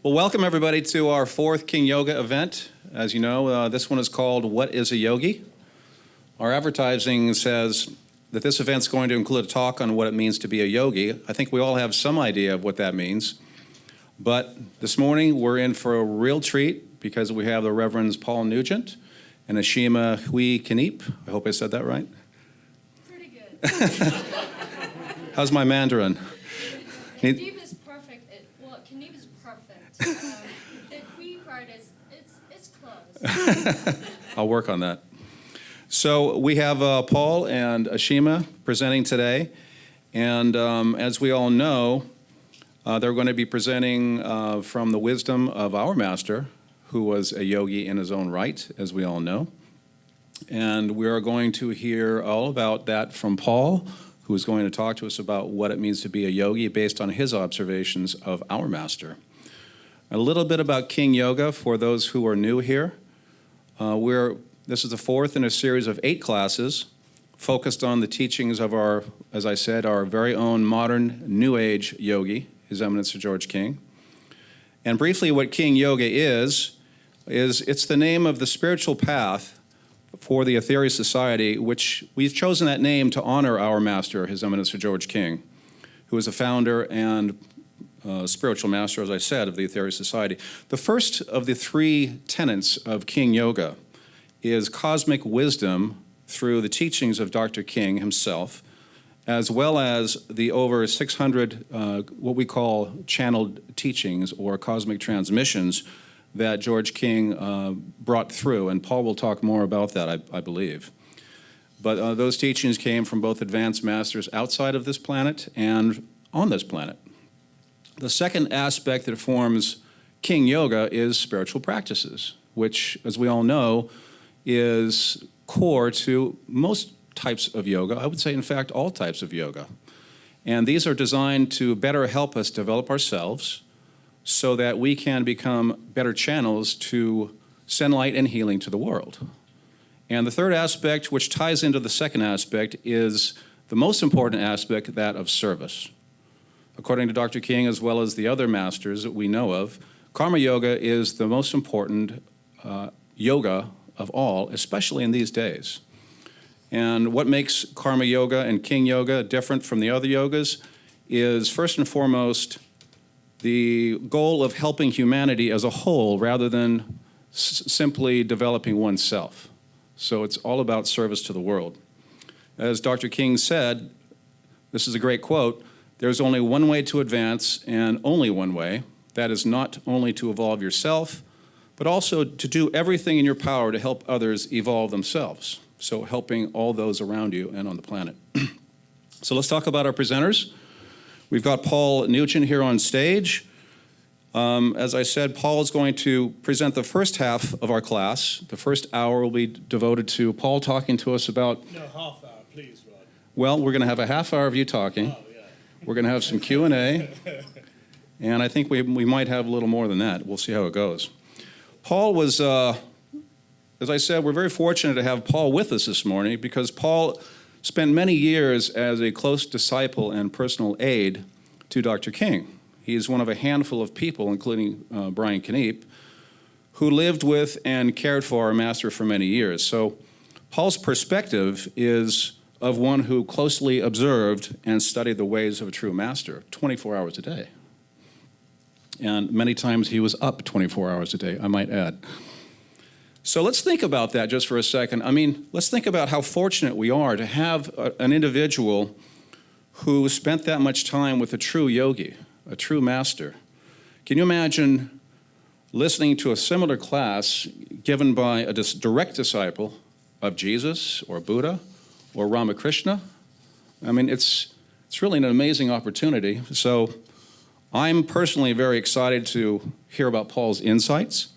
Well, welcome everybody to our fourth King Yoga event. As you know, this one is called What is a Yogi? Our advertising says that this event's going to include a talk on what it means to be a yogi. I think we all have some idea of what that means. But this morning, we're in for a real treat because we have the Reverends Paul Nugent and Ashima Hui Kinip. I hope I said that right. Pretty good. How's my Mandarin? Kinip is perfect. Kinip is perfect. The Hui part it's close. I'll work on that. So we have Paul and Ashima presenting today. And as we all know, they're going to be presenting from the wisdom of our master, who was a yogi in his own right, as we all know. And we are going to hear all about that from Paul, who is going to talk to us about what it means to be a yogi based on his observations of our master. A little bit about King Yoga for those who are new here. This is the fourth in a series of 8 classes focused on the teachings of our, as I said, our very own modern New Age yogi, His Eminence Sir George King. And briefly, what King Yoga is it's the name of the spiritual path for the Aetherius Society, which we've chosen that name to honor our master, His Eminence Sir George King, who is the founder and spiritual master, as I said, of the Aetherius Society. The first of the 3 tenets of King Yoga is cosmic wisdom through the teachings of Dr. King himself, as well as the over 600 what we call channeled teachings or cosmic transmissions that George King brought through. And Paul will talk more about that, I believe. But those teachings came from both advanced masters outside of this planet and on this planet. The second aspect that forms King Yoga is spiritual practices, which, as we all know, is core to most types of yoga. I would say, in fact, all types of yoga. And these are designed to better help us develop ourselves so that we can become better channels to send light and healing to the world. And the third aspect, which ties into the second aspect, is the most important aspect, that of service. According to Dr. King, as well as the other masters that we know of, Karma Yoga is the most important yoga of all, especially in these days. And what makes Karma Yoga and King Yoga different from the other yogas is, first and foremost, the goal of helping humanity as a whole rather than simply developing oneself. So it's all about service to the world. As Dr. King said, this is a great quote, "There's only one way to advance and only one way. That is not only to evolve yourself, but also to do everything in your power to help others evolve themselves." So helping all those around you and on the planet. So let's talk about our presenters. We've got Paul Nugent here on stage. As I said, Paul is going to present the first half of our class. The first hour will be devoted to Paul talking to us about... No, half hour, please, Rod. Well, we're going to have a half hour of you talking. Oh, yeah. We're going to have some Q&A. And I think we might have a little more than that. We'll see how it goes. Paul was... As I said, we're very fortunate to have Paul with us this morning because Paul spent many years as a close disciple and personal aide to Dr. King. He is one of a handful of people, including Brian Kinip, who lived with and cared for our master for many years. So Paul's perspective is of one who closely observed and studied the ways of a true master 24 hours a day. And many times he was up 24 hours a day, I might add. So let's think about that just for a second. I mean, let's think about how fortunate we are to have an individual who spent that much time with a true yogi, a true master. Can you imagine listening to a similar class given by a direct disciple of Jesus or Buddha or Ramakrishna? I mean, it's really an amazing opportunity. So I'm personally very excited to hear about Paul's insights.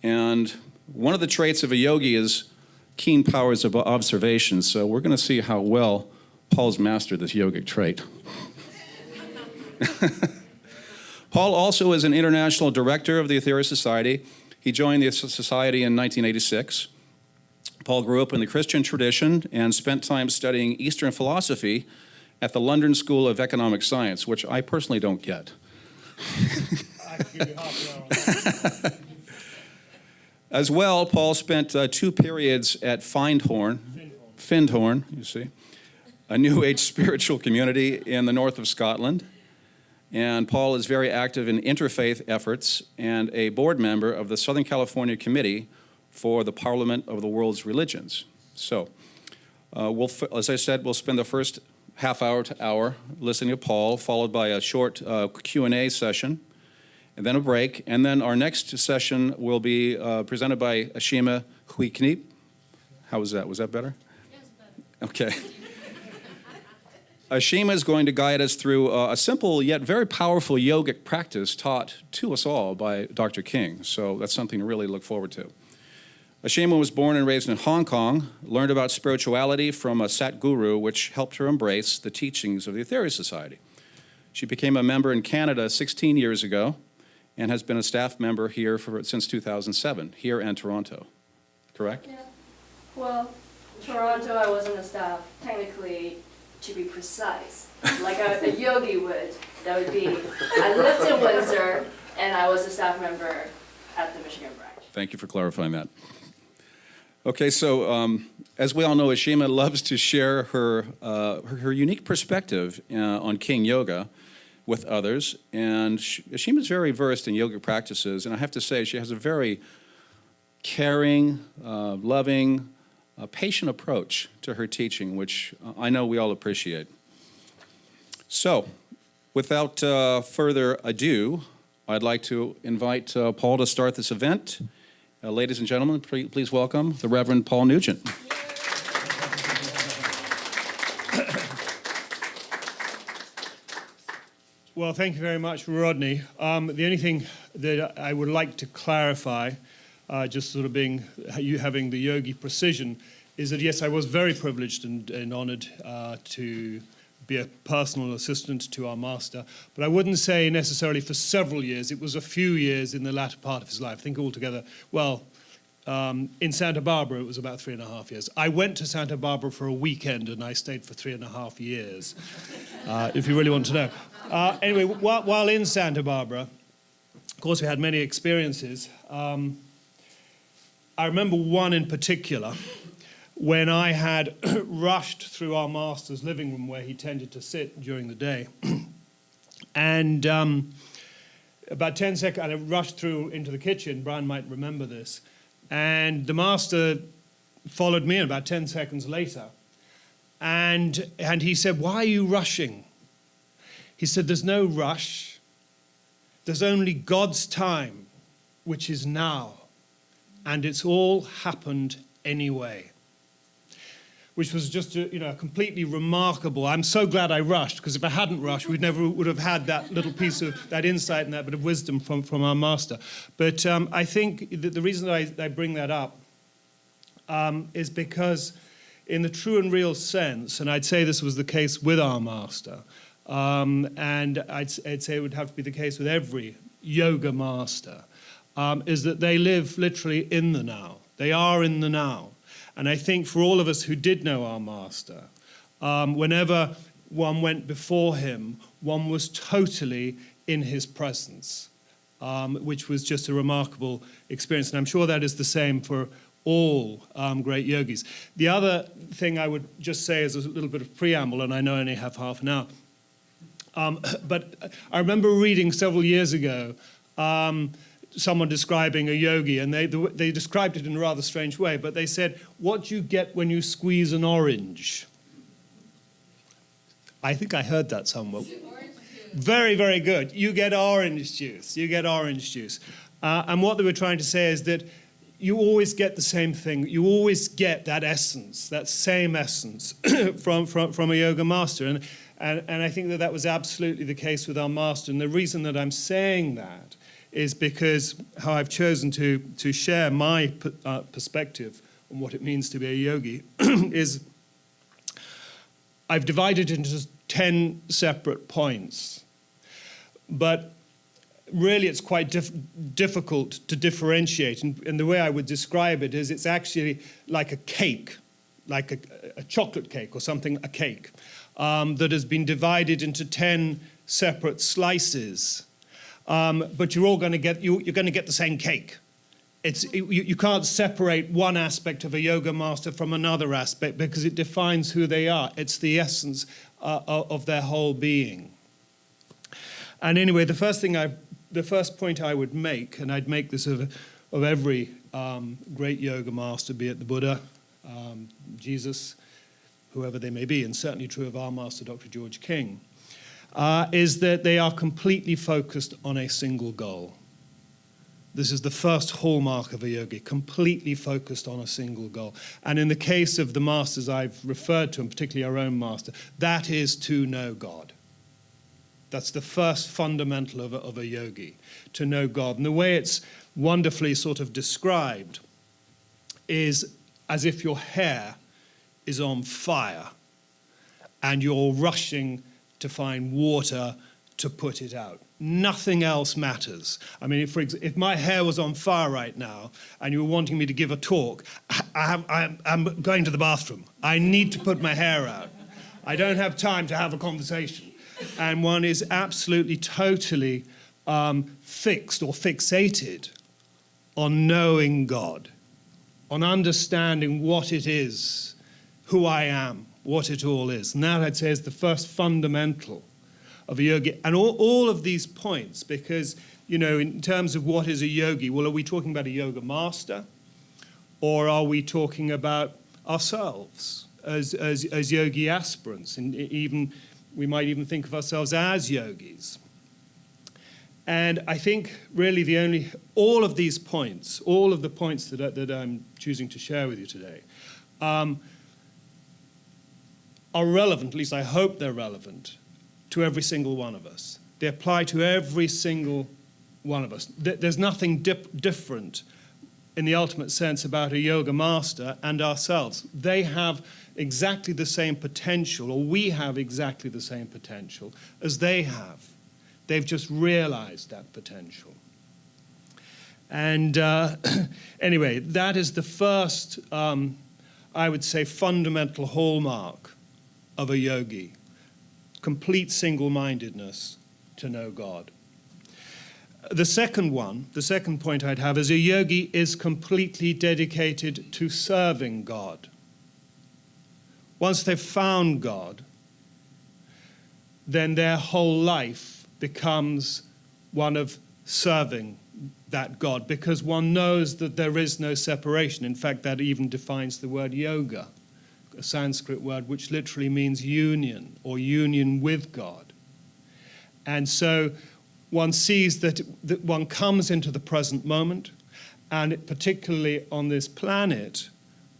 And one of the traits of a yogi is keen powers of observation, so we're going to see how well Paul's mastered this yogic trait. Paul also is an international director of the Aetherius Society. He joined the society in 1986. Paul grew up in the Christian tradition and spent time studying Eastern philosophy at the London School of Economic Science, which I personally don't get. I could give you half an hour on that. As well, Paul spent 2 periods at Findhorn, you see, a New Age spiritual community in the north of Scotland. And Paul is very active in interfaith efforts and a board member of the Southern California Committee for the Parliament of the World's Religions. So, as I said, we'll spend the first half hour to hour listening to Paul, followed by a short Q&A session, and then a break. And then our next session will be presented by Ashima Huikneep. How was that? Was that better? Yes, better. Okay. Ashima is going to guide us through a simple yet very powerful yogic practice taught to us all by Dr. King. So that's something to really look forward to. Ashima was born and raised in Hong Kong, learned about spirituality from a Satguru, which helped her embrace the teachings of the Aetherius Society. She became a member in Canada 16 years ago and has been a staff member here since 2007, here in Toronto. Correct? Yeah. Well, Toronto, I wasn't a staff. Technically, to be precise, like a yogi would, that would be, I lived in Windsor, and I was a staff member at the Michigan branch. Thank you for clarifying that. Okay, so as we all know, Ashima loves to share her unique perspective on King Yoga with others, and Ashima is very versed in yogic practices, and I have to say she has a very caring, loving, patient approach to her teaching, which I know we all appreciate. So, without further ado, I'd like to invite Paul to start this event. Ladies and gentlemen, please welcome the Reverend Paul Nugent. Well, thank you very much, Rodney. The only thing that I would like to clarify, just sort of being you having the yogi precision, is that yes, I was very privileged and honored to be a personal assistant to our master, but I wouldn't say necessarily for several years. It was a few years in the latter part of his life. I think altogether, well, in Santa Barbara, it was about 3.5 years. I went to Santa Barbara for a weekend, and I stayed for 3.5 years, if you really want to know. Anyway, while in Santa Barbara, of course, we had many experiences. I remember one in particular, when I had rushed through our master's living room where he tended to sit during the day. And about 10 seconds, I rushed through into the kitchen. Brian might remember this. And the master followed me in about 10 seconds later. And he said, "Why are you rushing?" He said, "There's no rush. There's only God's time, which is now. And it's all happened anyway." Which was just a completely remarkable. I'm so glad I rushed, because if I hadn't rushed, we never would have had that little piece of that insight and that bit of wisdom from our master. But I think that the reason that I bring that up is because in the true and real sense, and I'd say this was the case with our master, and I'd say it would have to be the case with every yoga master, is that they live literally in the now. They are in the now. And I think for all of us who did know our master, whenever one went before him, one was totally in his presence, which was just a remarkable experience. And I'm sure that is the same for all great yogis. The other thing I would just say as a little bit of preamble, and I know I only have half an hour, but I remember reading several years ago someone describing a yogi, and they described it in a rather strange way, but they said, "What do you get when you squeeze an orange?" I think I heard that somewhere. Very, very good. You get orange juice. You get orange juice. And what they were trying to say is that you always get the same thing. You always get that essence, that same essence from a yoga master. And I think that was absolutely the case with our master. And the reason that I'm saying that is because how I've chosen to share my perspective on what it means to be a yogi is I've divided it into 10 separate points. But really it's quite difficult to differentiate. And the way I would describe it is it's actually like a cake, like a chocolate cake or something, a cake, that has been divided into 10 separate slices. but you're going to get the same cake. You can't separate one aspect of a yoga master from another aspect because it defines who they are. It's the essence of their whole being. And anyway, the first point I would make, and I'd make this of every great yoga master, be it the Buddha, Jesus, whoever they may be, and certainly true of our master, Dr. George King, is that they are completely focused on a single goal. This is the first hallmark of a yogi, completely focused on a single goal. And in the case of the masters I've referred to, and particularly our own master, that is to know God. That's the first fundamental of a yogi, to know God. And the way it's wonderfully sort of described is as if your hair is on fire and you're rushing to find water to put it out. Nothing else matters. I mean, if my hair was on fire right now and you were wanting me to give a talk, I'm going to the bathroom. I need to put my hair out. I don't have time to have a conversation. And one is absolutely, totally fixed or fixated on knowing God, on understanding what it is, who I am, what it all is. And that, I'd say, is the first fundamental of a yogi. And all of these points, because, in terms of what is a yogi, well, are we talking about a yoga master? Or are we talking about ourselves as yogi aspirants? And we might even think of ourselves as yogis. And I think really all of these points, all of the points that I'm choosing to share with you today, are relevant, at least I hope they're relevant, to every single one of us. They apply to every single one of us. There's nothing different in the ultimate sense about a yoga master and ourselves. They have exactly the same potential, or we have exactly the same potential as they have. They've just realized that potential. And anyway, that is the first, I would say, fundamental hallmark of a yogi. Complete single-mindedness to know God. The second point I'd have is a yogi is completely dedicated to serving God. Once they've found God, then their whole life becomes one of serving that God, because one knows that there is no separation. In fact, that even defines the word yoga, a Sanskrit word which literally means union or union with God. And so one sees that one comes into the present moment, and particularly on this planet,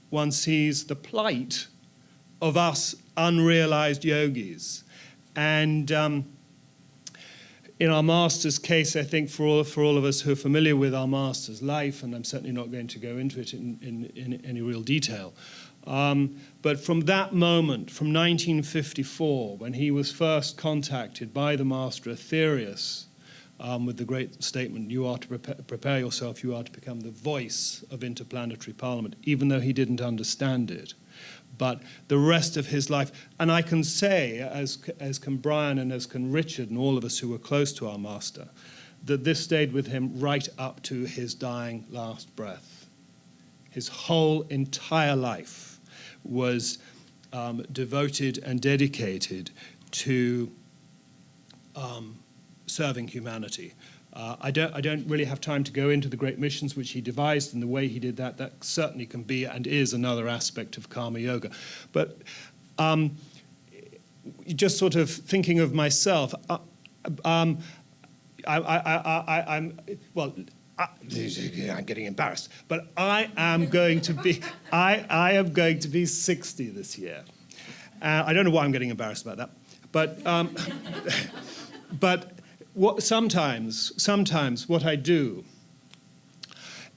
one sees the plight of us unrealized yogis. And in our master's case, I think for all of us who are familiar with our master's life, and I'm certainly not going to go into it in any real detail, but from that moment, from 1954, when he was first contacted by the master Aetherius with the great statement, you are to prepare yourself, you are to become the voice of interplanetary parliament, even though he didn't understand it. But the rest of his life, and I can say, as can Brian and as can Richard and all of us who were close to our master, that this stayed with him right up to his dying last breath. His whole entire life was devoted and dedicated to serving humanity. I don't really have time to go into the great missions which he devised and the way he did that. That certainly can be and is another aspect of karma yoga. But just sort of thinking of myself, I'm getting embarrassed, but I am going to be 60 this year. I don't know why I'm getting embarrassed about that, but sometimes what I do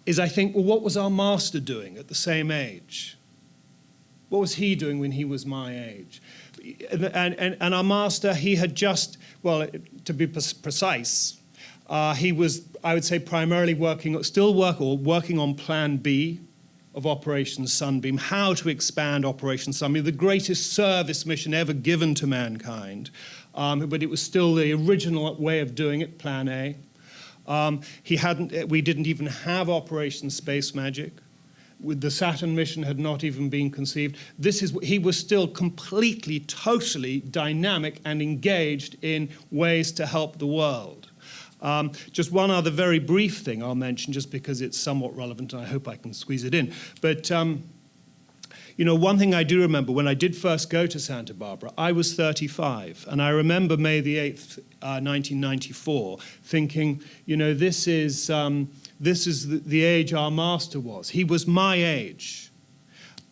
is I think, well, what was our master doing at the same age? What was he doing when he was my age? And our master, he had just, well, to be precise, he was, I would say, primarily working on Plan B of Operation Sunbeam, how to expand Operation Sunbeam, the greatest service mission ever given to mankind. But it was still the original way of doing it, Plan A. We didn't even have Operation Space Magic. The Saturn mission had not even been conceived. He was still completely, totally dynamic and engaged in ways to help the world. Just one other very brief thing I'll mention, just because it's somewhat relevant, and I hope I can squeeze it in. But one thing I do remember, when I did first go to Santa Barbara, I was 35, and I remember May the 8th, 1994, thinking, this is the age our master was. He was my age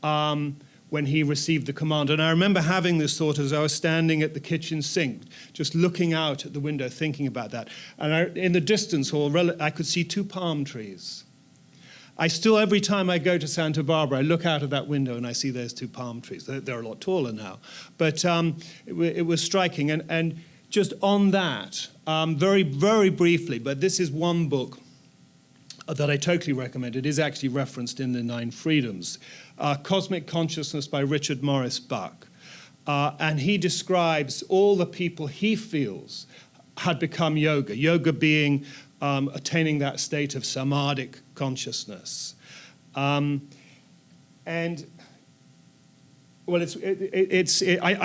when he received the command. And I remember having this thought as I was standing at the kitchen sink, just looking out at the window, thinking about that. And in the distance, I could see 2 palm trees. I still, every time I go to Santa Barbara, I look out of that window and I see those 2 palm trees. They're a lot taller now. But it was striking. And just on that, very, very briefly, but this is one book that I totally recommend. It is actually referenced in the 9 Freedoms. Cosmic Consciousness by Richard Morris Buck. And he describes all the people he feels had become yoga. Yoga being attaining that state of samadhic consciousness. I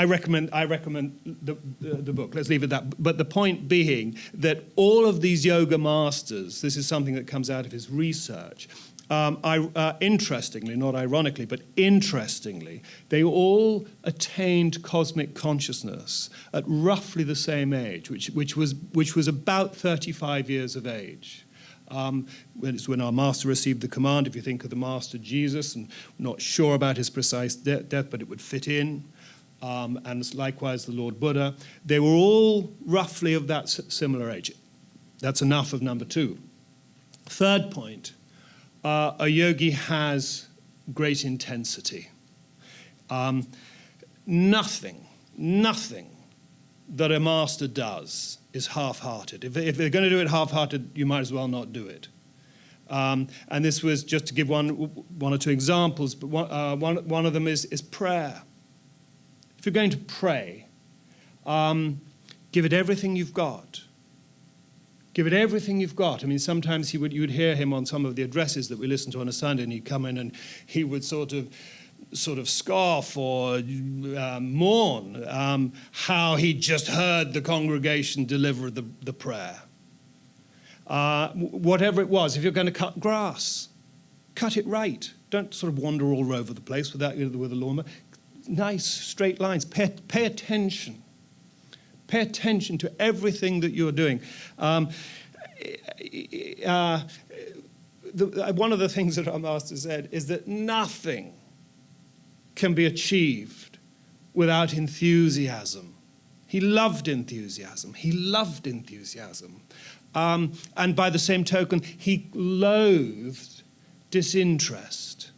recommend the book. Let's leave it at that. But the point being that all of these yoga masters, this is something that comes out of his research. Interestingly, not ironically, but interestingly, they all attained cosmic consciousness at roughly the same age, which was about 35 years of age. It's when our master received the command. If you think of the master Jesus, and not sure about his precise death, but it would fit in. And likewise the Lord Buddha. They were all roughly of that similar age. That's enough of number 2. Third point, a yogi has great intensity. Nothing that a master does is half-hearted. If they're going to do it half-hearted, you might as well not do it. And this was just to give one or 2 examples, but one of them is prayer. If you're going to pray, give it everything you've got. Give it everything you've got. I mean, sometimes you would hear him on some of the addresses that we listen to on a Sunday, and he'd come in and he would sort of scoff or mourn how he just heard the congregation deliver the prayer. Whatever it was, if you're going to cut grass, cut it right. Don't sort of wander all over the place with a lawnmower. Nice, straight lines. Pay attention. Pay attention to everything that you're doing. One of the things that our master said is that nothing can be achieved without enthusiasm. He loved enthusiasm. He loved enthusiasm. And by the same token, he loathed disinterest.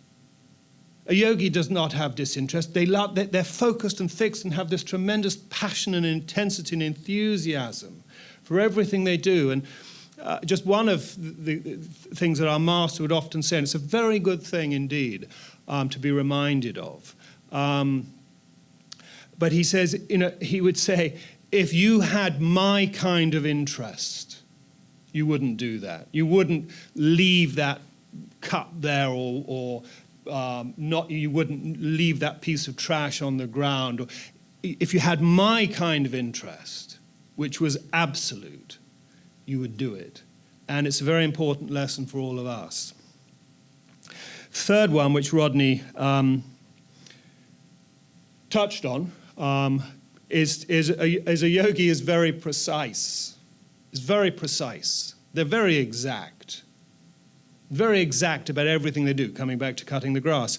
A yogi does not have disinterest. They're focused and fixed and have this tremendous passion and intensity and enthusiasm for everything they do. And just one of the things that our master would often say, and it's a very good thing indeed to be reminded of. But he says, he would say, if you had my kind of interest, you wouldn't do that. You wouldn't leave that cup there or you wouldn't leave that piece of trash on the ground. If you had my kind of interest, which was absolute, you would do it. And it's a very important lesson for all of us. Third one, which Rodney touched on, is a yogi is very precise. Is very precise. They're very exact. Very exact about everything they do, coming back to cutting the grass.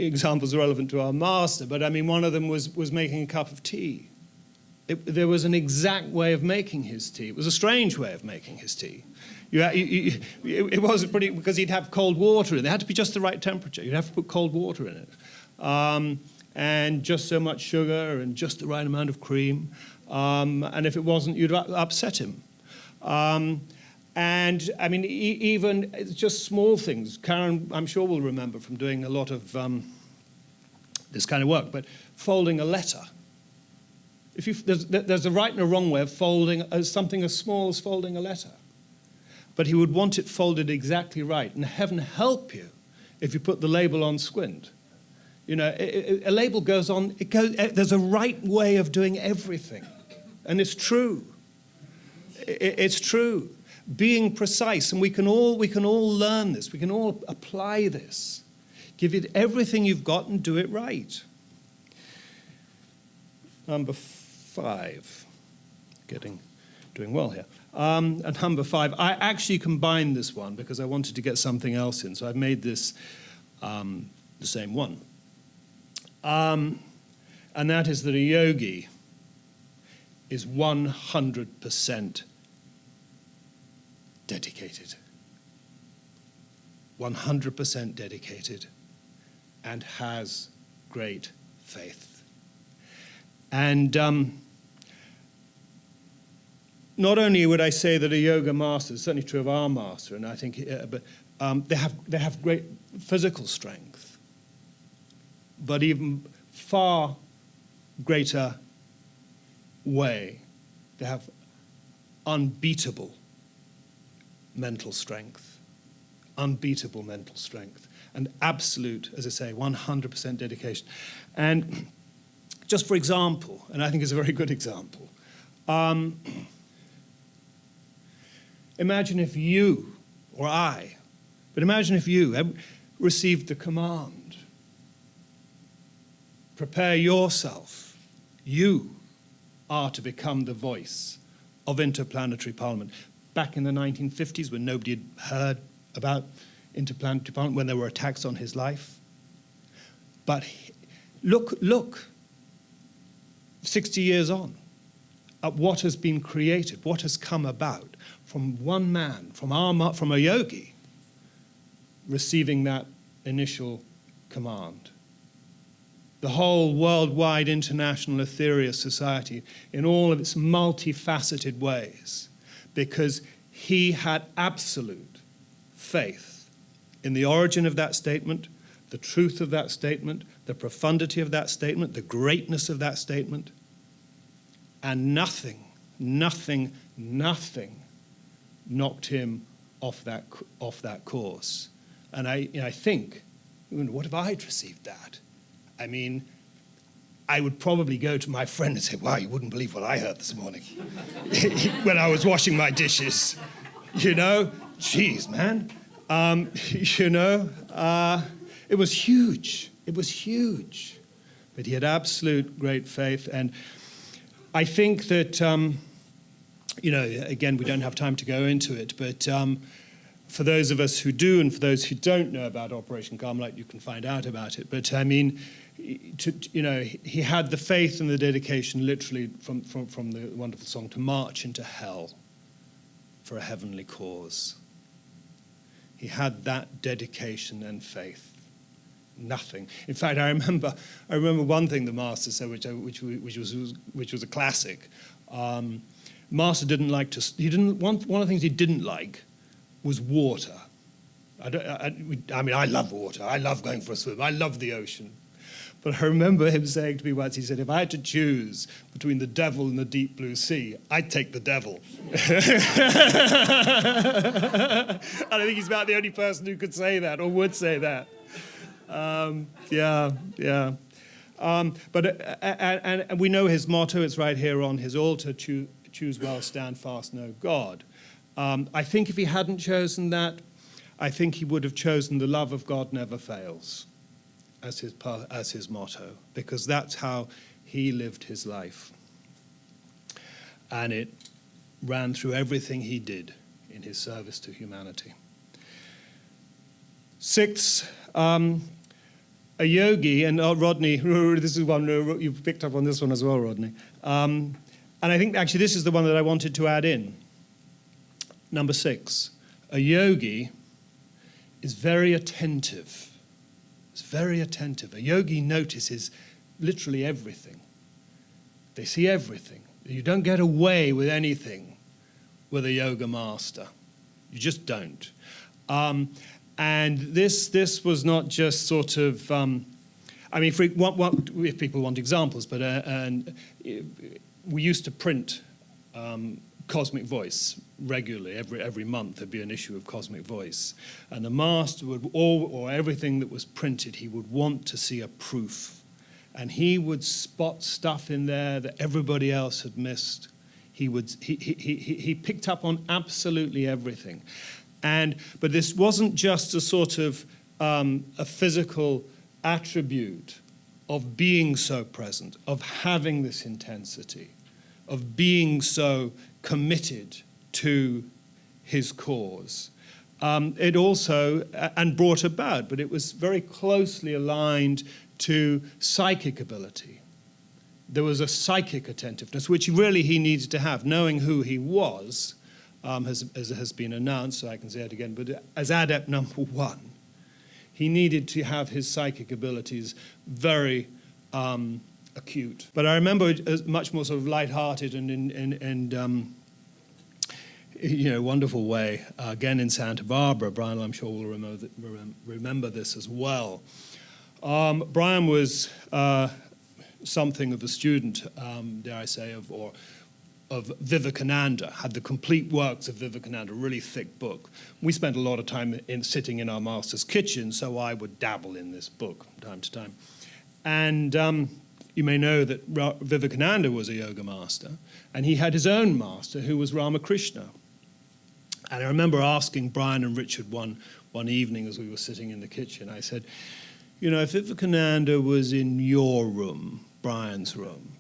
Examples are relevant to our master, but I mean, one of them was making a cup of tea. There was an exact way of making his tea. It was a strange way of making his tea. It wasn't pretty, because he'd have cold water in it. It had to be just the right temperature. You'd have to put cold water in it. And just so much sugar and just the right amount of cream. And if it wasn't, you'd upset him. And I mean, even it's just small things. Karen, I'm sure, will remember from doing a lot of this kind of work, but folding a letter. There's a right and a wrong way of folding something as small as folding a letter. But he would want it folded exactly right. And heaven help you if you put the label on squint. You know, a label goes on, there's a right way of doing everything. And it's true. It's true. Being precise, and we can all learn this, we can all apply this. Give it everything you've got and do it right. Number 5. Doing well here. And number 5, I actually combined this one because I wanted to get something else in, so I've made this the same one. And that is that a yogi is 100% dedicated. 100% dedicated and has great faith. And not only would I say that a yoga master, it's certainly true of our master, and I think, but they have great physical strength, but even far greater way, they have unbeatable mental strength, and absolute, as I say, 100% dedication. And just for example, and I think it's a very good example, imagine if you, or I, but imagine if you received the command, prepare yourself, you are to become the voice of interplanetary parliament. Back in the 1950s, when nobody had heard about interplanetary parliament, when there were attacks on his life. But look, 60 years on, at what has been created, what has come about from one man, from a yogi, receiving that initial command. The whole worldwide international Aetherius Society in all of its multifaceted ways, because he had absolute faith in the origin of that statement, the truth of that statement, the profundity of that statement, the greatness of that statement, and nothing knocked him off that course. And I think, what if I'd received that? I mean, I would probably go to my friend and say, wow, you wouldn't believe what I heard this morning when I was washing my dishes. You know, geez, man. It was huge. It was huge. But he had absolute great faith. And I think that, again, we don't have time to go into it, but for those of us who do and for those who don't know about Operation Carmelite, you can find out about it. But I mean, he had the faith and the dedication, literally from the wonderful song, to march into hell for a heavenly cause. He had that dedication and faith. Nothing. In fact, I remember one thing the master said, which was a classic. Master didn't like to. One of the things he didn't like was water. I mean, I love water. I love going for a swim. I love the ocean. But I remember him saying to me once, he said, if I had to choose between the devil and the deep blue sea, I'd take the devil. And I think he's about the only person who could say that or would say that. But we know his motto. It's right here on his altar, choose well, stand fast, know God. I think if he hadn't chosen that, I think he would have chosen the love of God never fails as his motto, because that's how he lived his life. And it ran through everything he did in his service to humanity. 6, a yogi, and Rodney, this is one, you picked up on this one as well, Rodney. And I think actually this is the one that I wanted to add in. Number 6, a yogi is very attentive. It's very attentive. A yogi notices literally everything. They see everything. You don't get away with anything with a yoga master. You just don't. And this was not just sort of, I mean, if people want examples, but we used to print Cosmic Voice regularly. Every month there'd be an issue of Cosmic Voice, and the master would or everything that was printed, he would want to see a proof, and he would spot stuff in there that everybody else had missed. He picked up on absolutely everything, but this wasn't just a sort of a physical attribute of being so present, of having this intensity, of being so committed to his cause. It also, and brought about, but it was very closely aligned to psychic ability. There was a psychic attentiveness, which really he needed to have, knowing who he was, as has been announced, so I can say it again, but as adept number one, he needed to have his psychic abilities very acute. But I remember it as much more sort of lighthearted and wonderful way. Again in Santa Barbara, Brian, I'm sure will remember this as well. Brian was something of a student, dare I say, of Vivekananda, had the complete works of Vivekananda, a really thick book. We spent a lot of time sitting in our master's kitchen, so I would dabble in this book from time to time. And you may know that Vivekananda was a yoga master, and he had his own master, who was Ramakrishna. And I remember asking Brian and Richard one evening as we were sitting in the kitchen, I said, if Vivekananda was in your room, Brian's room,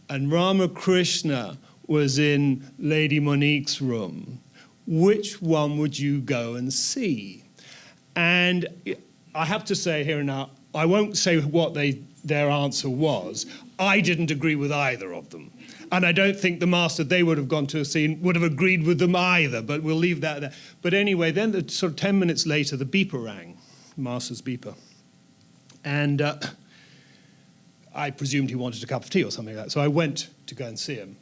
and Ramakrishna was in Lady Monique's room, which one would you go and see? And I have to say here now, I won't say what their answer was. I didn't agree with either of them. And I don't think the master they would have gone to see would have agreed with them either, but we'll leave that there. But anyway, then sort of 10 minutes later, the beeper rang, master's beeper. And I presumed he wanted a cup of tea or something like that. So I went to go and see him.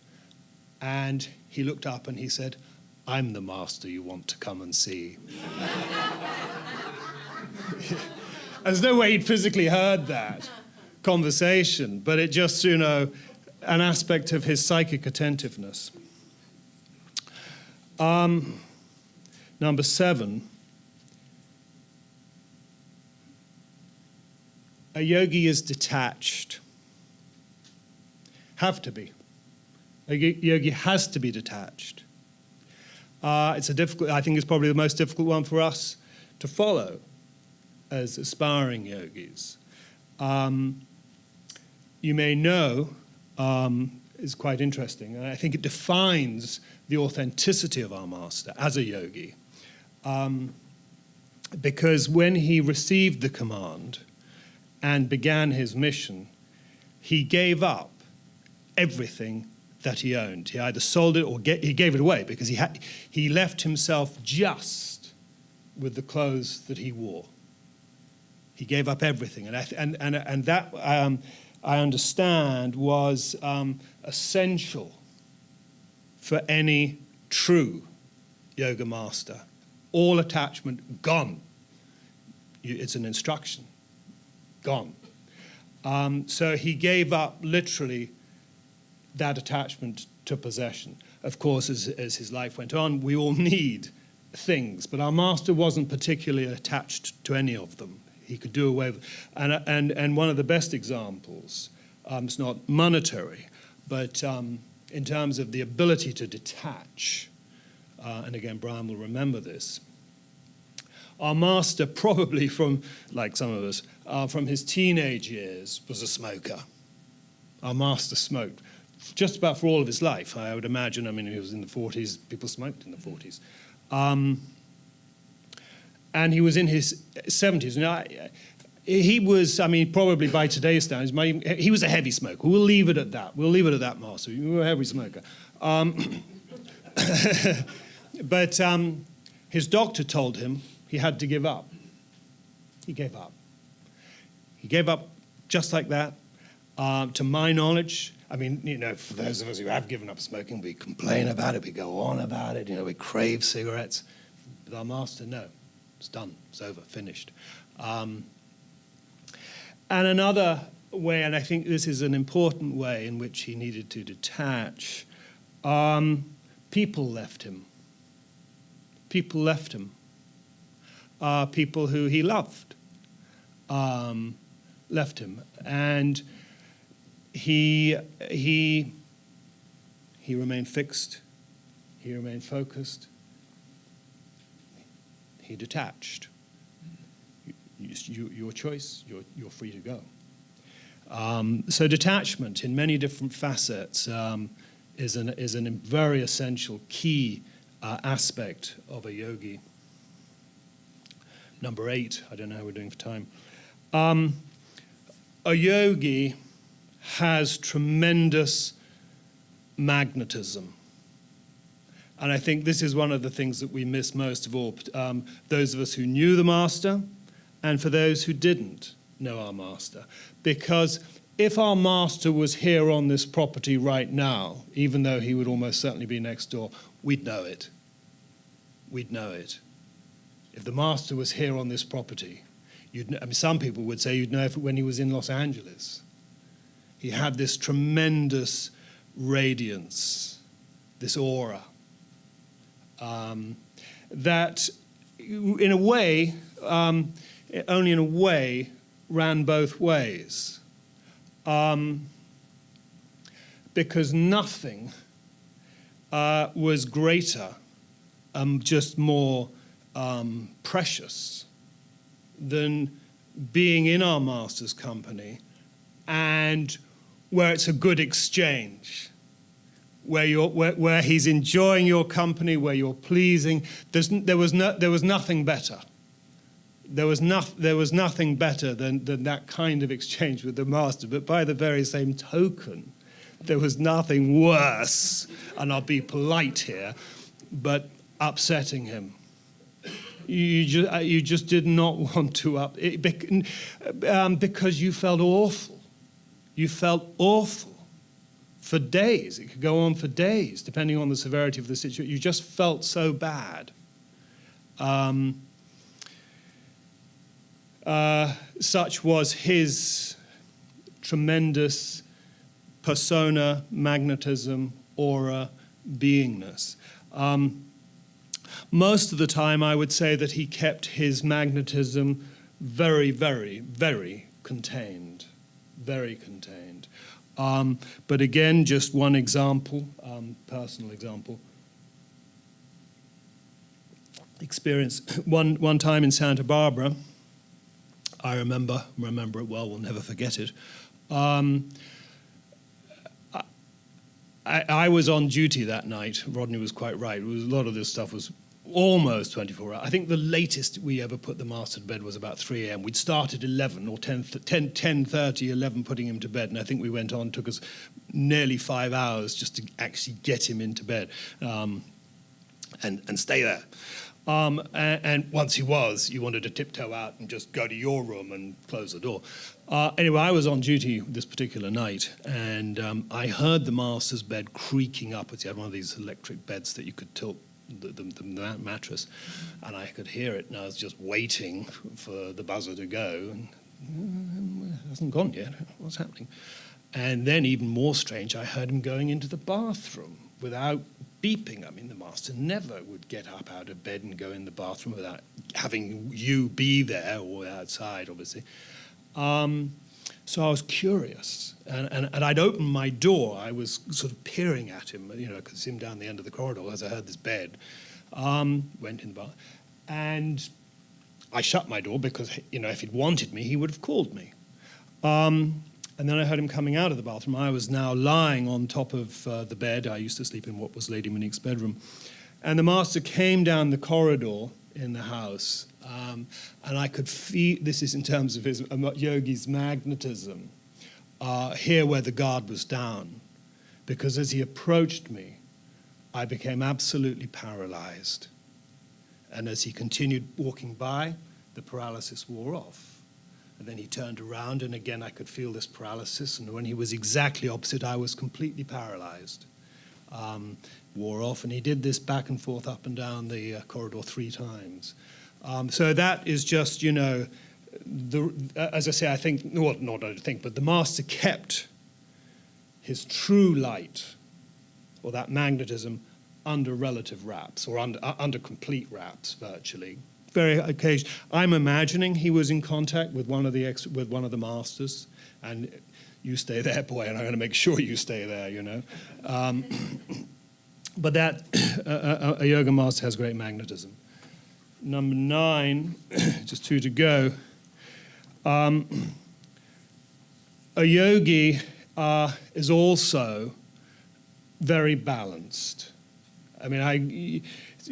And he looked up and he said, "I'm the master you want to come and see." There's no way he'd physically heard that conversation, but it just, an aspect of his psychic attentiveness. Number 7, a yogi is detached. Have to be. A yogi has to be detached. It's I think it's probably the most difficult one for us to follow as aspiring yogis. You may know, is quite interesting, and I think it defines the authenticity of our master as a yogi. Because when he received the command and began his mission, he gave up everything that he owned. He either sold it or he gave it away, because he left himself just with the clothes that he wore. He gave up everything, and that I understand was essential for any true yoga master. All attachment gone. It's an instruction. Gone. So he gave up literally that attachment to possession. Of course, as his life went on, we all need things, but our master wasn't particularly attached to any of them. He could do away with, and one of the best examples, it's not monetary, but in terms of the ability to detach, and again, Brian will remember this. Our master, probably from, like some of us, from his teenage years, was a smoker. Our master smoked just about for all of his life, I would imagine. I mean, he was in the 40s, people smoked in the 40s. And he was in his 70s. Now, he was, probably by today's standards, he was a heavy smoker. We'll leave it at that. We'll leave it at that, master. You were a heavy smoker. But his doctor told him he had to give up. He gave up. He gave up just like that. To my knowledge, for those of us who have given up smoking, we complain about it, we go on about it, we crave cigarettes. But our master, no. It's done. It's over. Finished. And another way, and I think this is an important way in which he needed to detach, people left him. People left him. People who he loved left him. And he remained fixed. He remained focused. He detached. Your choice, you're free to go. So detachment in many different facets is a very essential key aspect of a yogi. Number 8, I don't know how we're doing for time. A yogi has tremendous magnetism. And I think this is one of the things that we miss most of all, those of us who knew the master and for those who didn't know our master. Because if our master was here on this property right now, even though he would almost certainly be next door, we'd know it. We'd know it. If the master was here on this property, some people would say you'd know it when he was in Los Angeles. He had this tremendous radiance, this aura, that in a way, only in a way, ran both ways. Because nothing was greater, just more precious than being in our master's company and where it's a good exchange, where he's enjoying your company, where you're pleasing. There was nothing better. There was nothing better than that kind of exchange with the master. But by the very same token, there was nothing worse, and I'll be polite here, but upsetting him. You just did not want to because you felt awful. You felt awful for days. It could go on for days, depending on the severity of the situation. You just felt so bad. Such was his tremendous persona, magnetism, aura, beingness. Most of the time, I would say that he kept his magnetism very, very, very contained. Very contained. But again, just one example, personal example. Experience one time in Santa Barbara, I remember it well, we'll never forget it. I was on duty that night. Rodney was quite right. A lot of this stuff was almost 24 hours. I think the latest we ever put the master to bed was about 3 a.m. We'd started 11 or 10:30, 11 putting him to bed, and I think we went on, took us nearly 5 hours just to actually get him into bed and stay there. And once he was, you wanted to tiptoe out and just go to your room and close the door. Anyway, I was on duty this particular night, and I heard the master's bed creaking upwards. He had one of these electric beds that you could tilt the mattress, and I could hear it, and I was just waiting for the buzzer to go. And it hasn't gone yet. What's happening? And then, even more strange, I heard him going into the bathroom without beeping. I mean, the master never would get up out of bed and go in the bathroom without having you be there or outside, obviously. So I was curious, and I'd opened my door. I was sort of peering at him, I could see him down the end of the corridor as I heard this bed. Went in the bath, and I shut my door because, if he'd wanted me, he would have called me. And then I heard him coming out of the bathroom. I was now lying on top of the bed. I used to sleep in what was Lady Monique's bedroom. And the master came down the corridor in the house, and I could feel, this is in terms of his yogi's magnetism, here where the guard was down. Because as he approached me, I became absolutely paralyzed. And as he continued walking by, the paralysis wore off. And then he turned around, and again I could feel this paralysis. And when he was exactly opposite, I was completely paralyzed. Wore off, and he did this back and forth, up and down the corridor 3 times. So that is just, as I say, I think, not I think, but the master kept his true light, or that magnetism, under relative wraps, or under complete wraps, virtually. Very occasion. I'm imagining he was in contact with one of the masters, and you stay there, boy, and I'm going to make sure you stay there, you know. But that a yoga master has great magnetism. Number 9, just 2 to go. A yogi is also very balanced. I mean,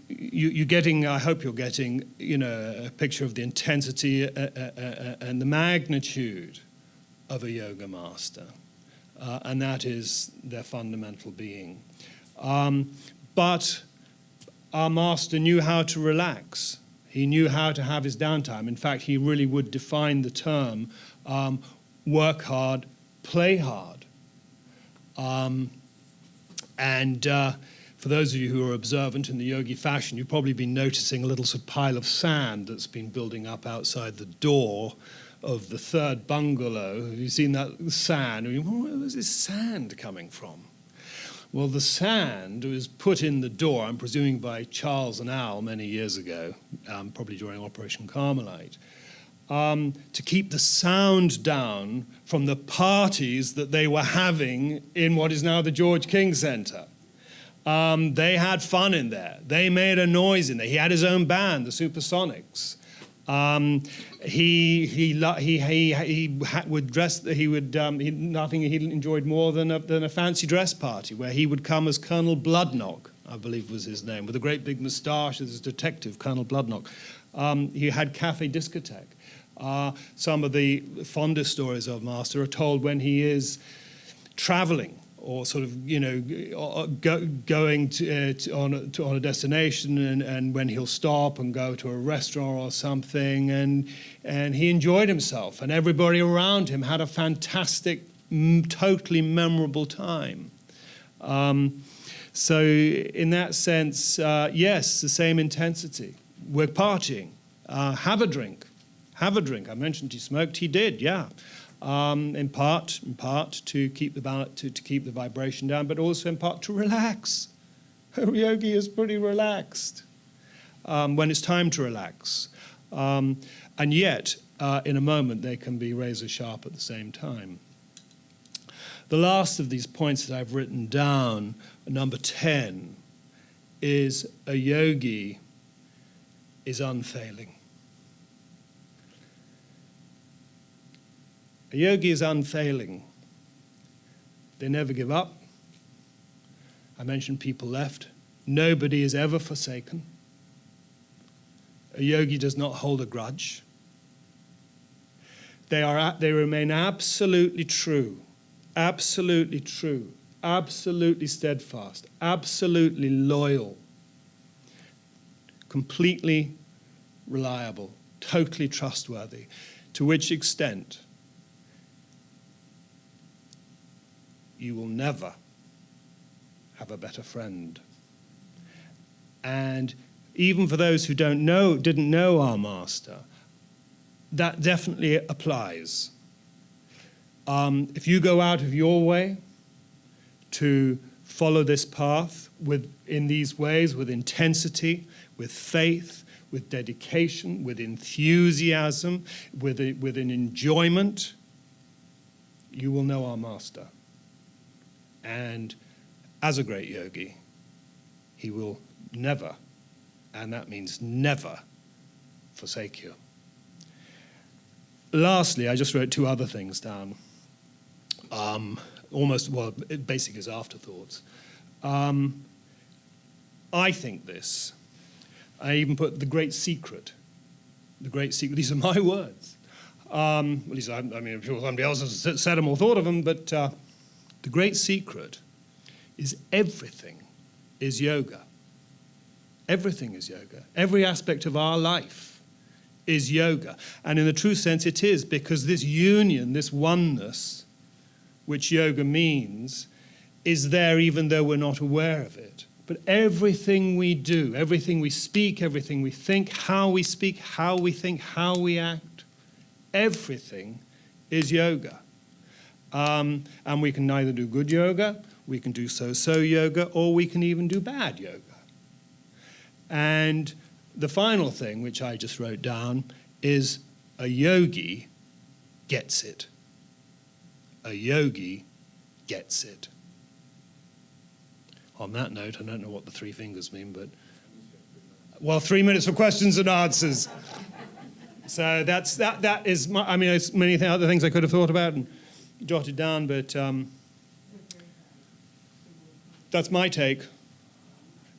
you're getting, I hope you're getting, you know, a picture of the intensity and the magnitude of a yoga master, and that is their fundamental being. But our master knew how to relax. He knew how to have his downtime. In fact, he really would define the term work hard, play hard. For those of you who are observant in the yogi fashion, you've probably been noticing a little sort of pile of sand that's been building up outside the door of the 3rd bungalow. Have you seen that sand? Where is this sand coming from? Well, the sand was put in the door, I'm presuming by Charles and Al many years ago, probably during Operation Carmelite, to keep the sound down from the parties that they were having in what is now the George King Center. They had fun in there. They made a noise in there. He had his own band, the Supersonics. Nothing he enjoyed more than a fancy dress party where he would come as Colonel Bloodnock, I believe was his name, with a great big moustache as a detective, Colonel Bloodnock. He had cafe discotheque. Some of the fondest stories of Master are told when he is traveling, or sort of, you know, going on a destination, and when he'll stop and go to a restaurant or something, and he enjoyed himself, and everybody around him had a fantastic, totally memorable time. So in that sense, yes, the same intensity. We're partying. Have a drink. Have a drink. I mentioned he smoked. He did, yeah. In part to keep the vibration down, but also in part to relax. A yogi is pretty relaxed when it's time to relax, and yet in a moment they can be razor sharp at the same time. The last of these points that I've written down, number 10, is a yogi is unfailing. A yogi is unfailing. They never give up. I mentioned people left. Nobody is ever forsaken. A yogi does not hold a grudge. They remain absolutely true, absolutely steadfast, absolutely loyal, completely reliable, totally trustworthy, to which extent you will never have a better friend. And even for those who didn't know our master, that definitely applies. If you go out of your way to follow this path in these ways, with intensity, with faith, with dedication, with enthusiasm, with an enjoyment, you will know our master. And as a great yogi, he will never, and that means never, forsake you. Lastly, I just wrote 2 other things down. Basic as afterthoughts. I think this. I even put the great secret. The great secret. These are my words. At least I'm sure somebody else has said them or thought of them, but the great secret is everything is yoga. Everything is yoga. Every aspect of our life is yoga. And in the true sense it is, because this union, this oneness, which yoga means, is there even though we're not aware of it. But everything we do, everything we speak, everything we think, how we speak, how we think, how we act, Everything is yoga. And we can either do good yoga, we can do so-so yoga, or we can even do bad yoga. And the final thing, which I just wrote down, is a yogi gets it. A yogi gets it. On that note, I don't know what the three fingers mean, but, well, 3 minutes for questions and answers. So that is, I mean, there's many other things I could have thought about and jotted down, but that's my take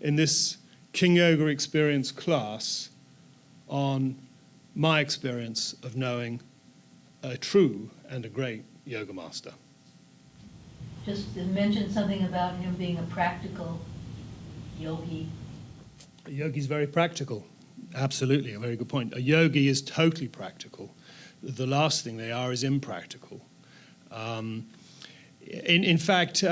in this King Yoga Experience class on my experience of knowing a true and a great yoga master. Just to mention something about him being a practical yogi. A yogi's very practical. Absolutely, a very good point. A yogi is totally practical. The last thing they are is impractical. In fact,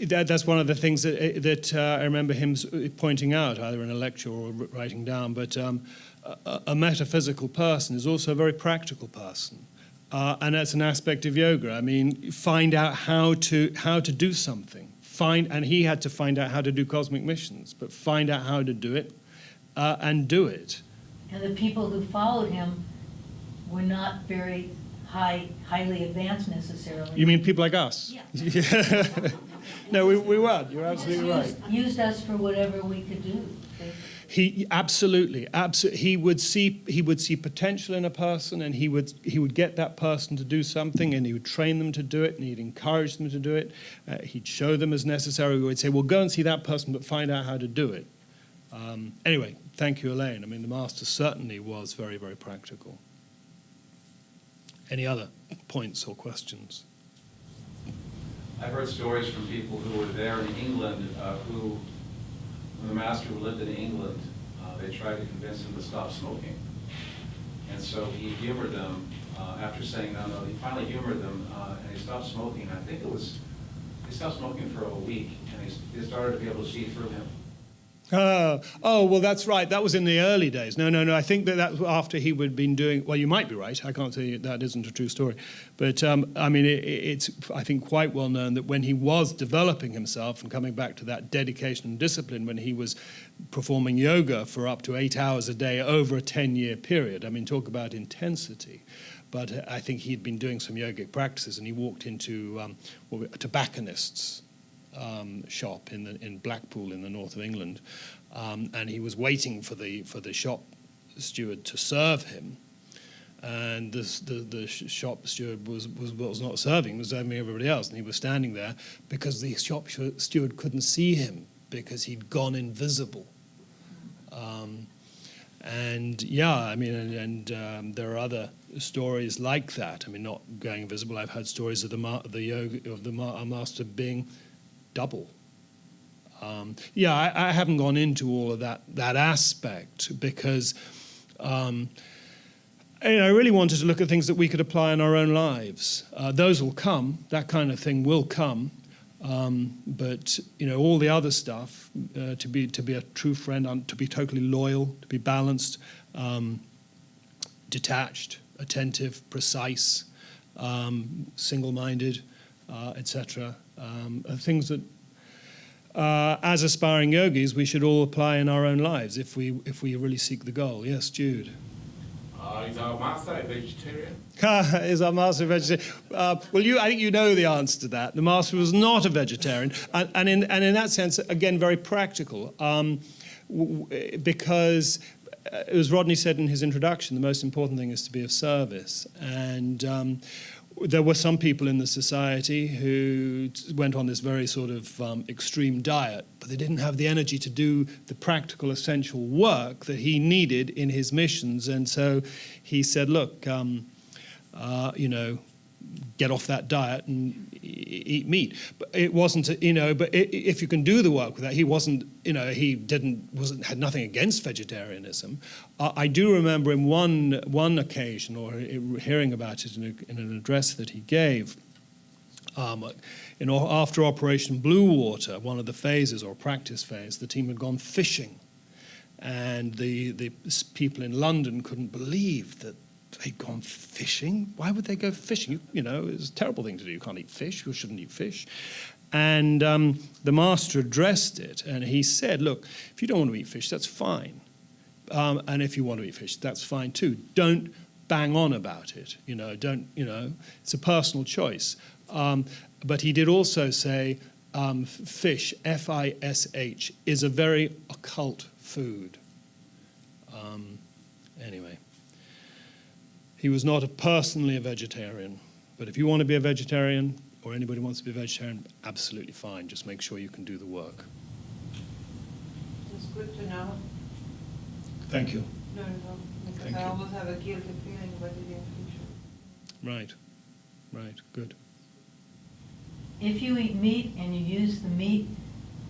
that's one of the things that I remember him pointing out, either in a lecture or writing down. But a metaphysical person is also a very practical person. And that's an aspect of yoga. I mean, find out how to do something. And he had to find out how to do cosmic missions, but find out how to do it and do it. And the people who followed him were not very highly advanced necessarily. You mean people like us? Yeah. No, we weren't. You're absolutely right. Used us for whatever we could do. He absolutely. He would see potential in a person, and he would get that person to do something, and he would train them to do it, and he'd encourage them to do it. He'd show them as necessary. We would say, "Well, go and see that person, but find out how to do it." Anyway, thank you, Elaine. I mean, the master certainly was very, very practical. Any other points or questions? I've heard stories from people who were there in England who, when the master lived in England, they tried to convince him to stop smoking. And so he humored them after saying no. He finally humored them and he stopped smoking. I think he stopped smoking for a week, and they started to be able to see through him. Oh, well, that's right. That was in the early days. No. I think that was after he would been doing. Well, you might be right. I can't say that isn't a true story, but I mean, it's I think quite well known that when he was developing himself and coming back to that dedication and discipline, when he was performing yoga for up to 8 hours a day over a 10-year period. I mean, talk about intensity. But I think he'd been doing some yogic practices, and he walked into a tobacconist's shop in Blackpool in the north of England, and he was waiting for the shop steward to serve him, and the shop steward was not serving, was serving everybody else, and he was standing there because the shop steward couldn't see him because he'd gone invisible. And yeah, I mean, and there are other stories like that. I mean, not going invisible. I've heard stories of our master being double. I haven't gone into all of that aspect because I really wanted to look at things that we could apply in our own lives. Those will come. That kind of thing will come. But all the other stuff, to be a true friend, to be totally loyal, to be balanced, detached, attentive, precise, single-minded, etc. Are things that, as aspiring yogis, we should all apply in our own lives if we really seek the goal. Yes, Jude. Is our master a vegetarian? Is our master a vegetarian? I think you know the answer to that. The master was not a vegetarian, and in that sense, again, very practical, because, as Rodney said in his introduction, the most important thing is to be of service. And there were some people in the society who went on this very sort of extreme diet, but they didn't have the energy to do the practical, essential work that he needed in his missions. And so he said, look, get off that diet and eat meat. But it wasn't, if you can do the work with that, he wasn't, had nothing against vegetarianism. I do remember in one occasion, or hearing about it in an address that he gave, after Operation Blue Water, one of the phases, or practice phase, the team had gone fishing. And the people in London couldn't believe that they'd gone fishing. Why would they go fishing? You know, it's a terrible thing to do. You can't eat fish. You shouldn't eat fish. And the master addressed it, and he said, look, if you don't want to eat fish, that's fine. And if you want to eat fish, that's fine too. Don't bang on about it. It's a personal choice. But he did also say fish, F-I-S-H, is a very occult food. Anyway, he was not personally a vegetarian. But if you want to be a vegetarian, or anybody wants to be a vegetarian, absolutely fine. Just make sure you can do the work. It's good to know. Thank you. No, because Thank I you. always have a guilty feeling about eating fish. Right, good. If you eat meat and you use the meat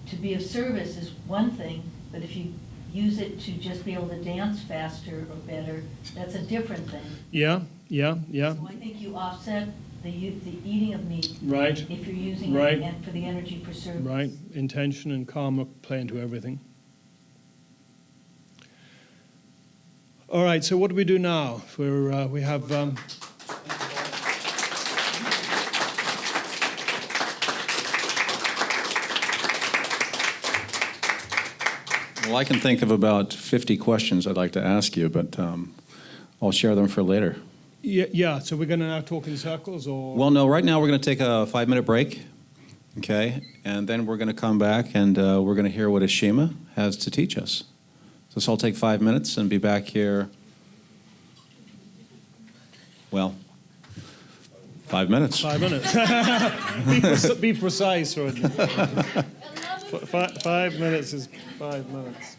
to be of service is one thing, but if you use it to just be able to dance faster or better, that's a different thing. Yeah. So I think you offset the eating of meat Right, if you're using Right. it for the energy for service. right. Intention and karma play into everything. All right, so what do we do now? We have... Well, I can think of about 50 questions I'd like to ask you, but I'll share them for later. Yeah, so we're going to now talk in circles, or... Well, no, right now we're going to take a 5-minute break, okay? And then we're going to come back and we're going to hear what Ashima has to teach us. So this will take 5 minutes and be back here, well, 5 minutes. 5 minutes. Be precise, Rodney. 5 minutes is 5 minutes.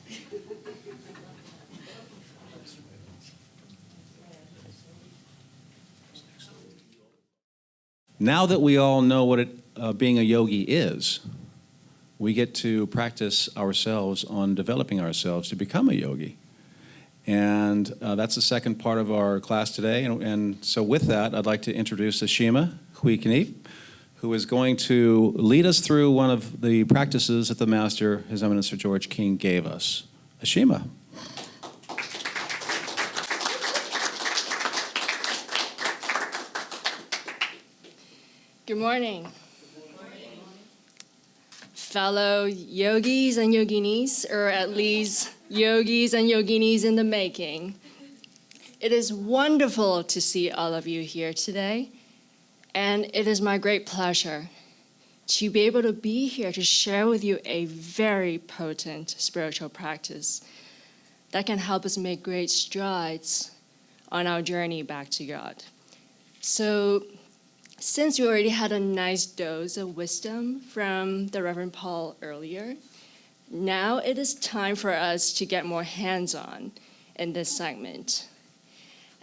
Now that we all know what being a yogi is, we get to practice ourselves on developing ourselves to become a yogi. And that's the second part of our class today. And so with that, I'd like to introduce Ashima Huikini, who is going to lead us through one of the practices that the Master, His Eminence Sir George King, gave us. Ashima. Good morning. Fellow yogis and yoginis, or at least yogis and yoginis in the making. It is wonderful to see all of you here today, and it is my great pleasure to be able to be here to share with you a very potent spiritual practice that can help us make great strides on our journey back to God. So, since we already had a nice dose of wisdom from the Reverend Paul earlier, now it is time for us to get more hands-on in this segment,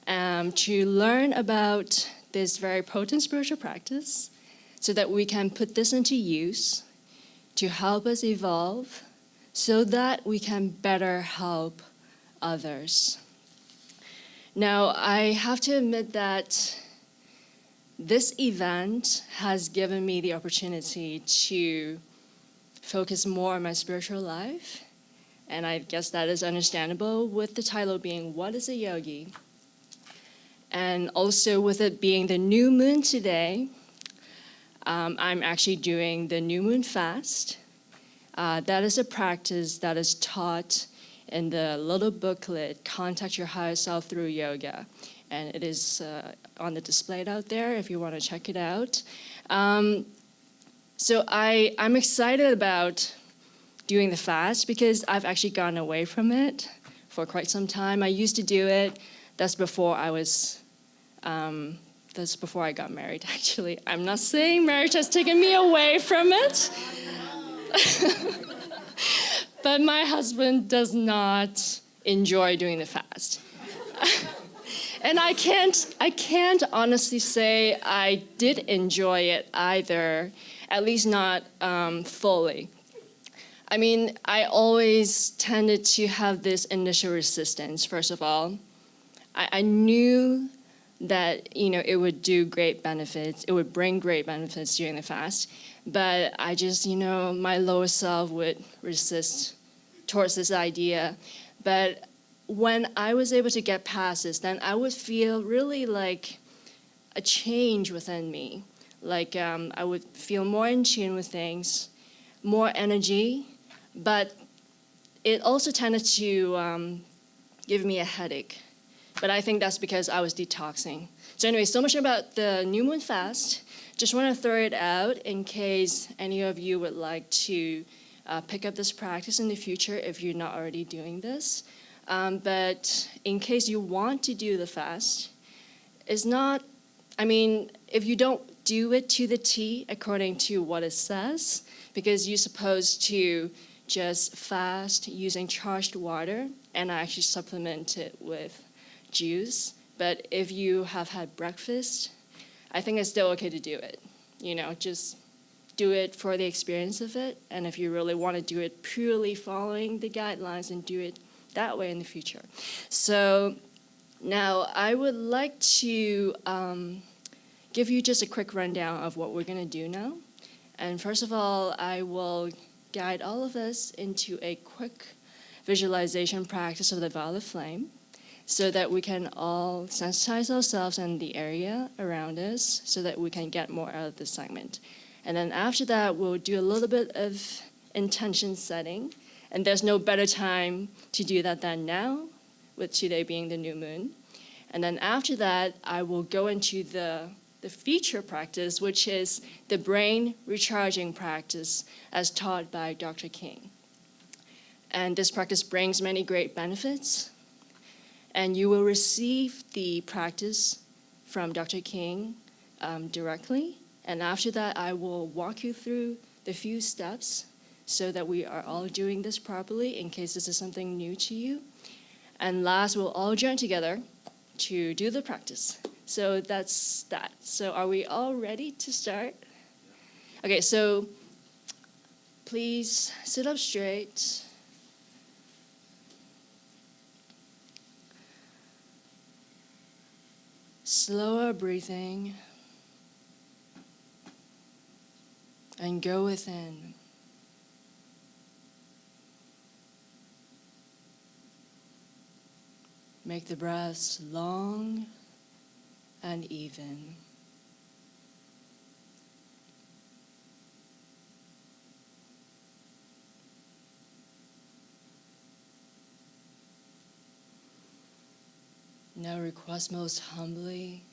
to learn about this very potent spiritual practice so that we can put this into use to help us evolve so that we can better help others. Now, I have to admit that this event has given me the opportunity to focus more on my spiritual life, and I guess that is understandable with the title being, What is a Yogi? And also with it being the new moon today, I'm actually doing the new moon fast. That is a practice that is taught in the little booklet, Contact Your Higher Self Through Yoga. And it is on the display out there if you want to check it out. So I'm excited about doing the fast because I've actually gone away from it for quite some time. I used to do it. That's before I got married, actually. I'm not saying marriage has taken me away from it. But my husband does not enjoy doing the fast. And I can't honestly say I did enjoy it either, at least not fully. I mean, I always tended to have this initial resistance, first of all. I knew that, it would do great benefits, it would bring great benefits during the fast, but I just, my lower self would resist towards this idea. But when I was able to get past this, then I would feel really like a change within me. Like I would feel more in tune with things, more energy, but it also tended to give me a headache. But I think that's because I was detoxing. So anyway, so much about the new moon fast. Just want to throw it out in case any of you would like to pick up this practice in the future if you're not already doing this. But in case you want to do the fast, it's not, I mean, if you don't do it to the T according to what it says, because you're supposed to just fast using charged water, and I actually supplement it with juice. But if you have had breakfast, I think it's still okay to do it. You know, just do it for the experience of it. And if you really want to do it purely following the guidelines, and do it that way in the future. So now I would like to give you just a quick rundown of what we're going to do now. And first of all, I will guide all of us into a quick visualization practice of the violet flame so that we can all sensitize ourselves in the area around us so that we can get more out of this segment. And then after that, we'll do a little bit of intention setting. And there's no better time to do that than now, with today being the new moon. And then after that, I will go into the feature practice, which is the brain recharging practice as taught by Dr. King. And this practice brings many great benefits. And you will receive the practice from Dr. King directly. And after that, I will walk you through the few steps so that we are all doing this properly in case this is something new to you. And last, we'll all join together to do the practice. So that's that. So are we all ready to start? Okay, so please sit up straight. Slower breathing. And go within. Make the breaths long and even. Now request most humbly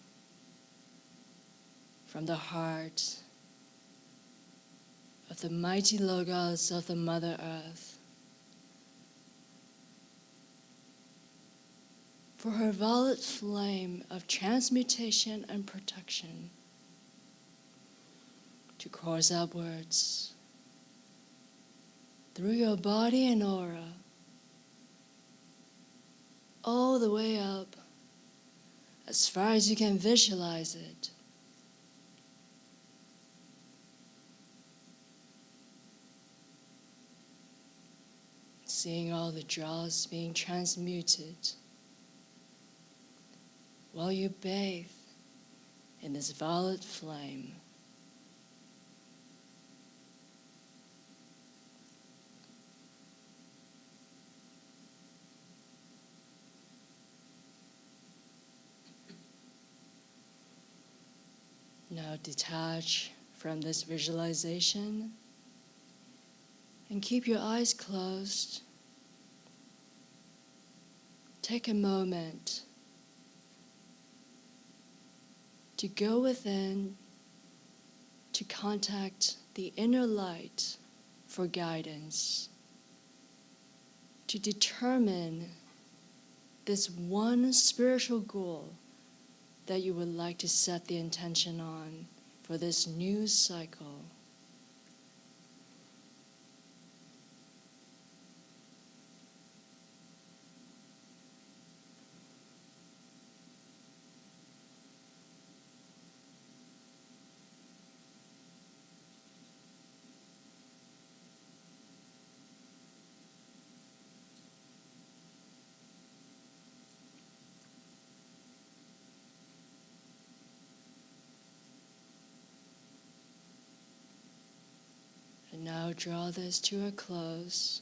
from the heart of the mighty Logos of the Mother Earth for her violet flame of transmutation and protection to course upwards through your body and aura, all the way up as far as you can visualize it. Seeing all the dross being transmuted while you bathe in this violet flame. Now detach from this visualization and keep your eyes closed. Take a moment to go within, to contact the inner light for guidance, to determine this one spiritual goal that you would like to set the intention on for this new cycle. And now draw this to a close.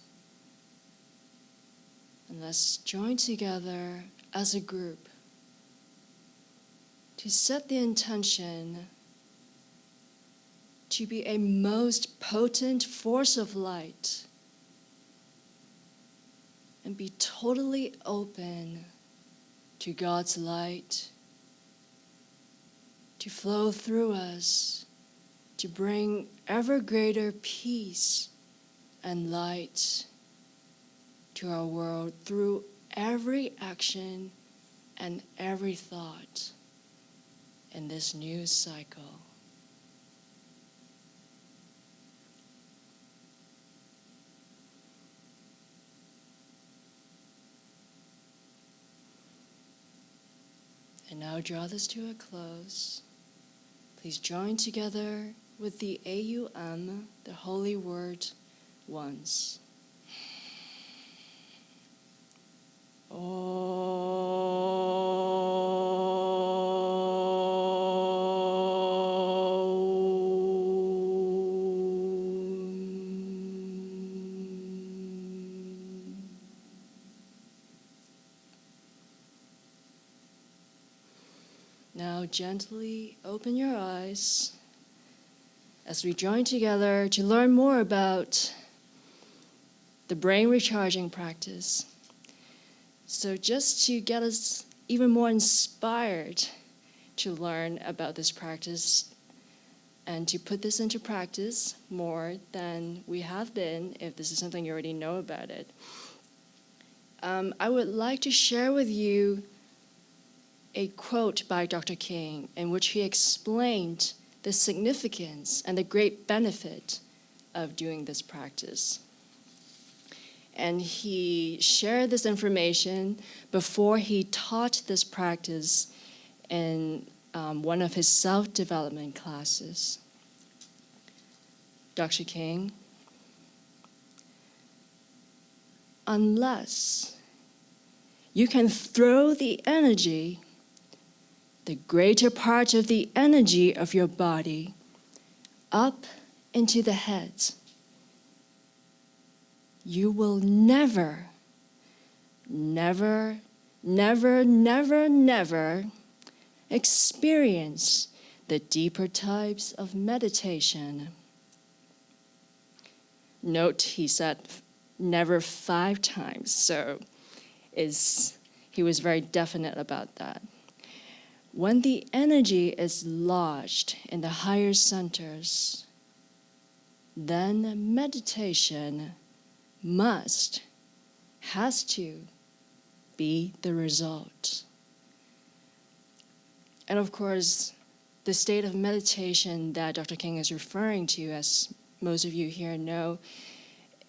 And let's join together as a group to set the intention to be a most potent force of light and be totally open to God's light to flow through us, to bring ever greater peace and light to our world through every action and every thought in this new cycle. And now draw this to a close. Please join together with the AUM, the holy word, once. Now gently open your eyes as we join together to learn more about the brain recharging practice. So just to get us even more inspired to learn about this practice and to put this into practice more than we have been, if this is something you already know about it, I would like to share with you a quote by Dr. King in which he explained the significance and the great benefit of doing this practice. And he shared this information before he taught this practice in one of his self-development classes. Dr. King, unless you can throw the energy, the greater part of the energy of your body, up into the head, you will never, never, never, never, never experience the deeper types of meditation. Note he said never 5 times, so he was very definite about that. When the energy is lodged in the higher centers, then meditation has to be the result. And of course, the state of meditation that Dr. King is referring to, as most of you here know,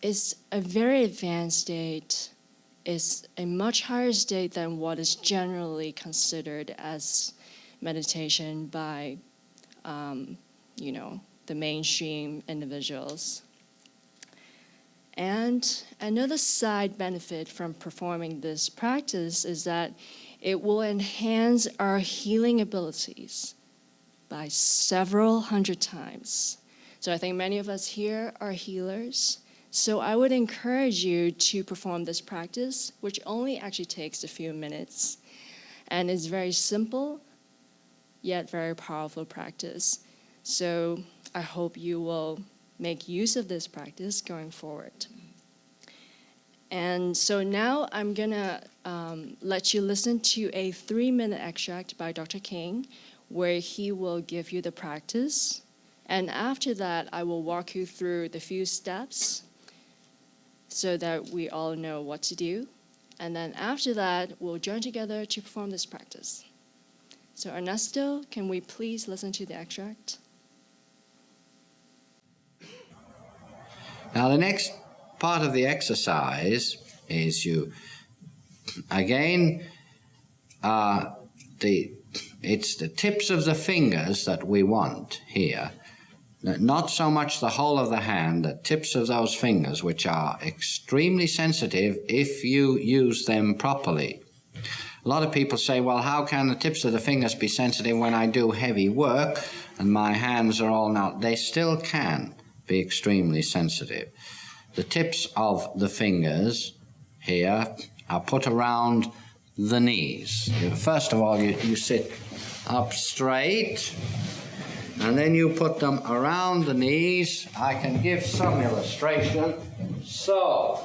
is a very advanced state. It's a much higher state than what is generally considered as meditation by, the mainstream individuals. And another side benefit from performing this practice is that it will enhance our healing abilities by several hundred times. So I think many of us here are healers. So I would encourage you to perform this practice, which only actually takes a few minutes. And it's very simple, yet very powerful practice. So I hope you will make use of this practice going forward. And so now I'm going to let you listen to a 3-minute extract by Dr. King, where he will give you the practice. And after that, I will walk you through the few steps so that we all know what to do. And then after that, we'll join together to perform this practice. So Ernesto, can we please listen to the extract? Now the next part of the exercise is it's the tips of the fingers that we want here. Not so much the whole of the hand, the tips of those fingers, which are extremely sensitive if you use them properly. A lot of people say, well, how can the tips of the fingers be sensitive when I do heavy work and my hands are all not? They still can be extremely sensitive. The tips of the fingers here are put around the knees. First of all, you sit up straight, and then you put them around the knees. I can give some illustration. So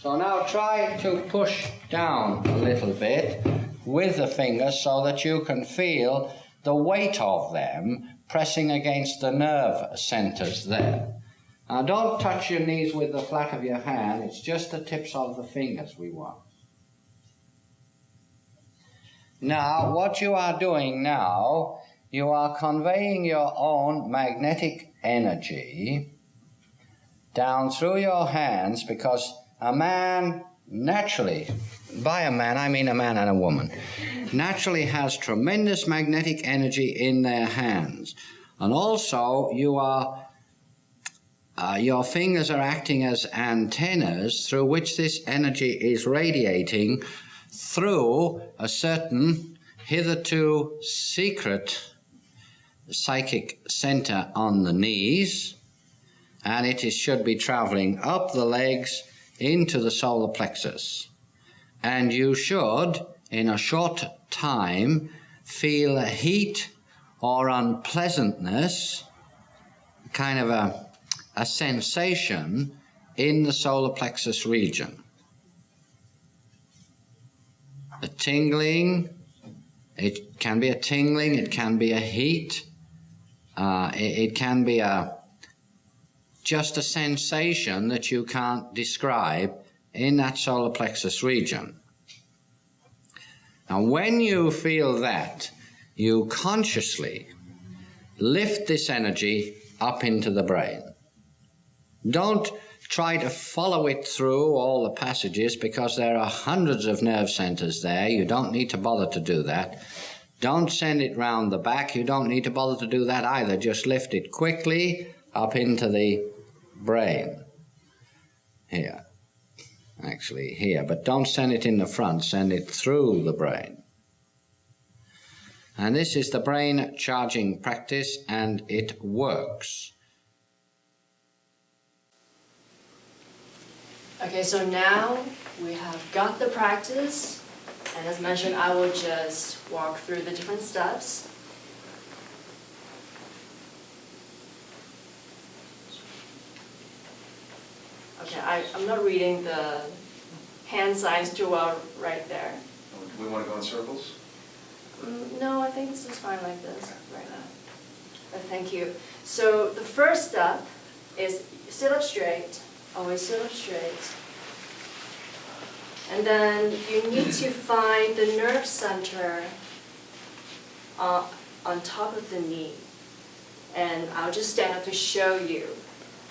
now try to push down a little bit with the fingers so that you can feel the weight of them pressing against the nerve centers there. Now don't touch your knees with the flat of your hand, it's just the tips of the fingers we want. Now, what you are doing now, you are conveying your own magnetic energy down through your hands, because a man naturally, by a man I mean a man and a woman, naturally has tremendous magnetic energy in their hands. And also your fingers are acting as antennas through which this energy is radiating through a certain hitherto secret psychic center on the knees, and it should be traveling up the legs into the solar plexus. And you should, in a short time, feel heat or unpleasantness, kind of a sensation in the solar plexus region. A tingling, it can be a tingling, it can be a heat, it can be just a sensation that you can't describe in that solar plexus region. Now when you feel that, you consciously lift this energy up into the brain. Don't try to follow it through all the passages, because there are hundreds of nerve centers there. You don't need to bother to do that. Don't send it round the back. You don't need to bother to do that either. Just lift it quickly up into the brain. Here. Actually here. But don't send it in the front. Send it through the brain. And this is the brain charging practice, and it works. Okay, so now we have got the practice, and as mentioned, I will just walk through the different steps. Okay, I'm not reading the hand signs too well right there. Do we want to go in circles? No, I think this is fine like this right now. But thank you. So the first step is sit up straight. Always sit up straight. And then you need to find the nerve center on top of the knee. And I'll just stand up to show you.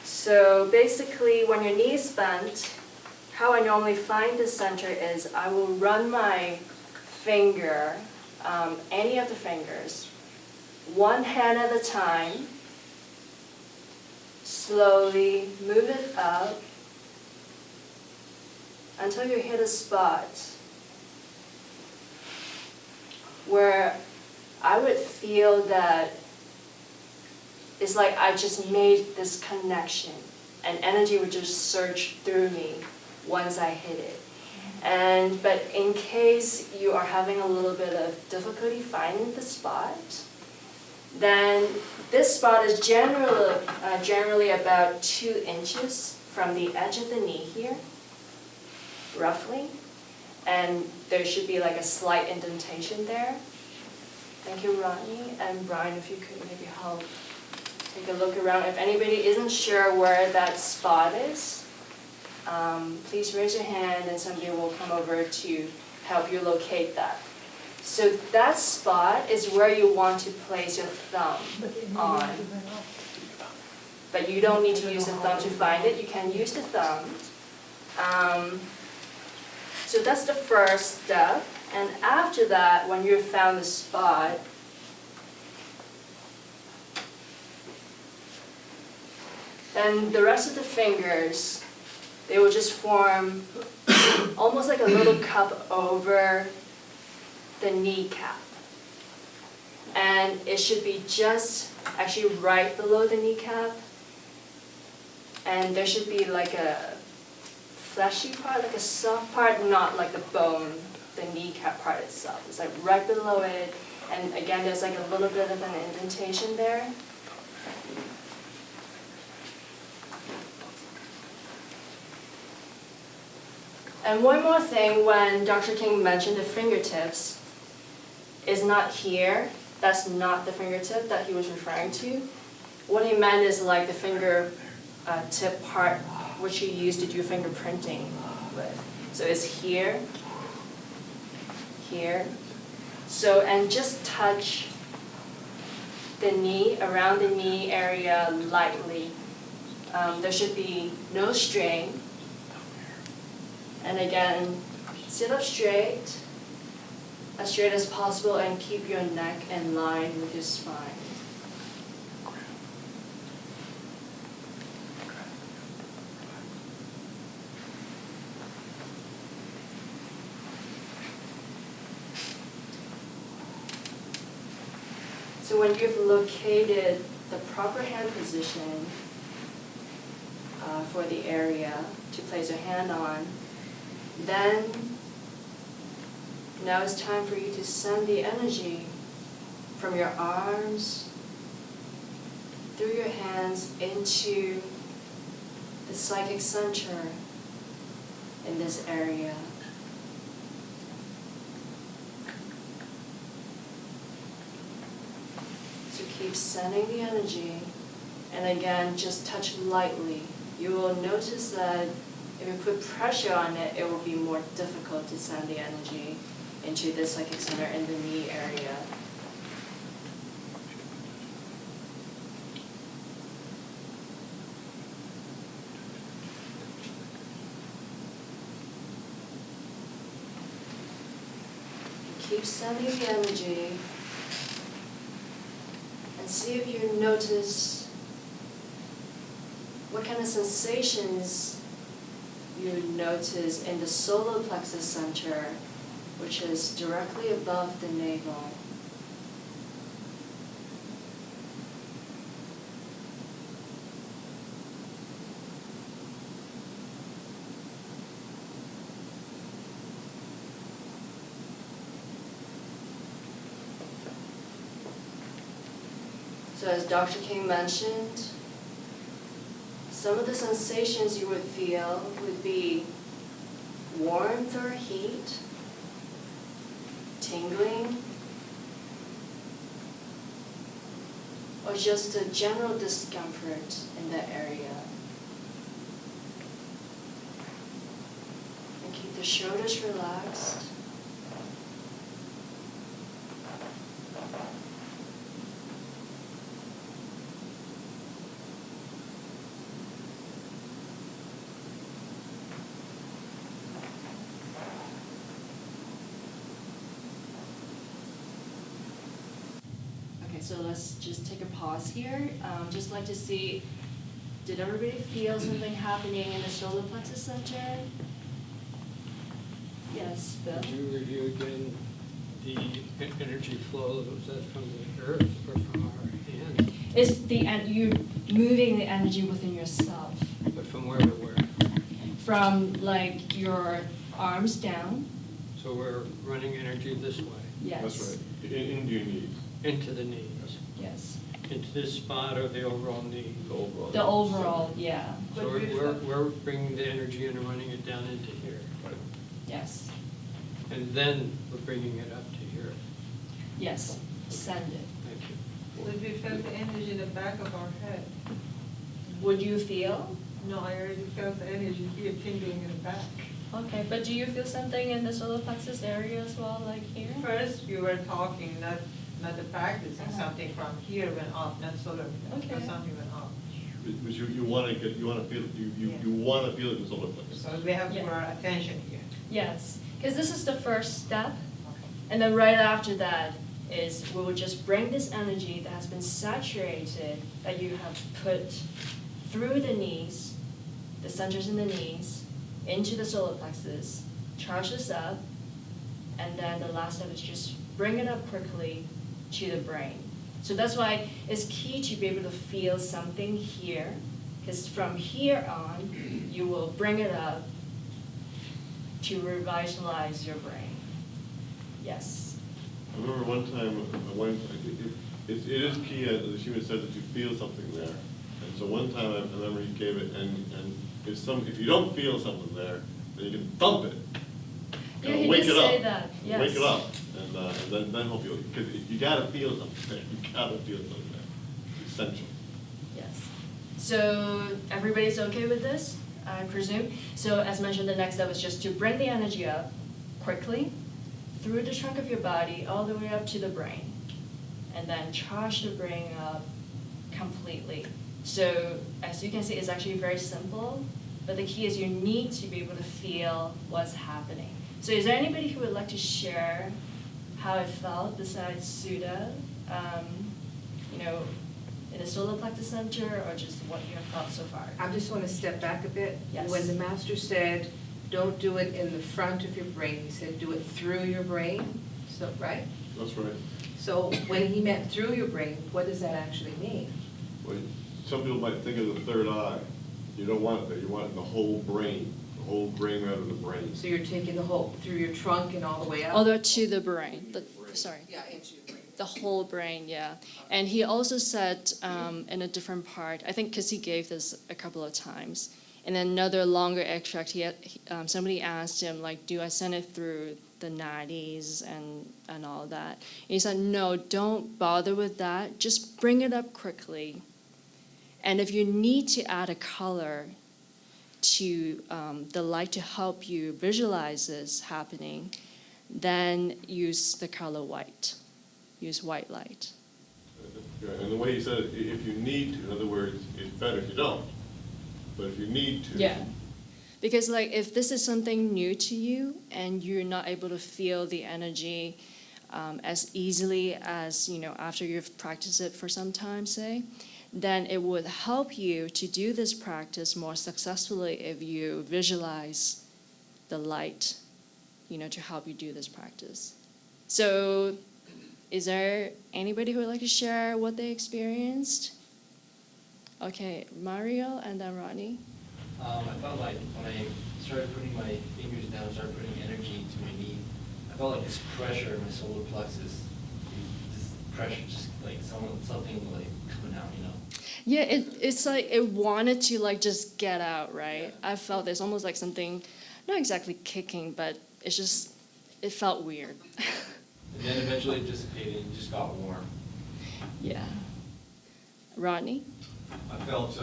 So basically, when your knee is bent, how I normally find the center is I will run my finger, any of the fingers, one hand at a time, slowly move it up until you hit a spot where I would feel that it's like I just made this connection, and energy would just surge through me once I hit it. But in case you are having a little bit of difficulty finding the spot, then this spot is generally about 2 inches from the edge of the knee here, roughly. And there should be like a slight indentation there. Thank you, Rodney. And Brian, if you could maybe help take a look around. If anybody isn't sure where that spot is, please raise your hand and somebody will come over to help you locate that. So that spot is where you want to place your thumb on. But you don't need to use the thumb to find it. You can use the thumb. So that's the first step. And after that, when you've found the spot, then the rest of the fingers, they will just form almost like a little cup over the kneecap. And it should be just actually right below the kneecap. And there should be like a fleshy part, like a soft part, not like the bone, the kneecap part itself. It's like right below it, and again, there's like a little bit of an indentation there. And one more thing, when Dr. King mentioned the fingertips, is not here. That's not the fingertip that he was referring to. What he meant is like the finger tip part, which you use to do fingerprinting with. So it's here, here. So, and just touch the knee, around the knee area lightly. There should be no strain. And again, sit up straight as possible, and keep your neck in line with your spine. So when you've located the proper hand position for the area to place your hand on, then now it's time for you to send the energy from your arms, through your hands, into the psychic center in this area. So keep sending the energy, and again, just touch lightly. You will notice that if you put pressure on it, it will be more difficult to send the energy into the psychic center in the knee area. Keep sending the energy, and see if you notice what kind of sensations you notice in the solar plexus center, which is directly above the navel. So as Dr. King mentioned, some of the sensations you would feel would be warmth or heat, tingling, or just a general discomfort in that area. And keep the shoulders relaxed. So let's just take a pause here. Just like to see, did everybody feel something happening in the solar plexus center? Yes, Bill? Could you review again the energy flow? Was that from the earth or from our hands? It's you're moving the energy within yourself. But from where to where? From like your arms down. So we're running energy this way? Yes. That's right. Into your knees. Into the knees? Yes. Into this spot or the overall knee? The overall. The overall, yeah. So we're bringing the energy and running it down into here. Right. Yes. And then we're bringing it up to here. Yes. Send it. Thank you. But we felt the energy in the back of our head. Would you feel? No, I already felt the energy here tingling in the back. Okay, but do you feel something in the solar plexus area as well, like here? First, we were talking, not the practicing, something from here went up, not solar, Okay. but something went up. Because you want to feel it, you want to feel it in the solar plexus. So we have Yeah. more attention here. Yes, because this is the first step, and then right after that is we will just bring this energy that has been saturated, that you have put through the knees, the centers in the knees, into the solar plexus, charge this up, and then the last step is just bring it up quickly to the brain. So that's why it's key to be able to feel something here, because from here on, you will bring it up to revitalize your brain. Yes. I remember one time, it is key, as Shima says, that you feel something there. And so one time I remember he gave it, and if you don't feel something there, then you can thump it. Yeah, he wake did it up. say that, yes. Wake it up, and then he'll feel it. Because you gotta feel something there. You gotta feel something there. It's essential. Yes. So everybody's okay with this, I presume? So as mentioned, the next step is just to bring the energy up quickly through the trunk of your body all the way up to the brain, and then charge the brain up completely. So as you can see, it's actually very simple, but the key is you need to be able to feel what's happening. So is there anybody who would like to share how it felt besides Sudha, in the solar plexus center, or just what you have felt so far? I just want to step back a bit. Yes. When the master said, don't do it in the front of your brain, he said, do it through your brain, so, right? That's right. So when he meant through your brain, what does that actually mean? Well, some people might think of the third eye. You don't want it there. You want it in the whole brain rather than the brain. So you're taking the whole, through your trunk and all the way up? All the way to the brain, sorry. Yeah, into your brain. The whole brain, yeah. And he also said in a different part, I think because he gave this a couple of times, in another longer extract, somebody asked him, like, do I send it through the nadis and all that? And he said, no, don't bother with that. Just bring it up quickly. And if you need to add a color to the light to help you visualize this happening, then use the color white. Use white light. Yeah, and the way he said it, if you need to, in other words, it's better if you don't. But if you need to. Yeah. Because like if this is something new to you and you're not able to feel the energy as easily as, after you've practiced it for some time, say, then it would help you to do this practice more successfully if you visualize the light, to help you do this practice. So is there anybody who would like to share what they experienced? Okay, Mario and then Rodney. I felt like when I started putting my fingers down, started putting energy to my knee, I felt like this pressure in my solar plexus, this pressure, just like something like coming out, Yeah, it's like it wanted to like just get out, right? I felt there's almost like something, not exactly kicking, but it felt weird. And then eventually it dissipated and just got warm. Yeah. Rodney? I felt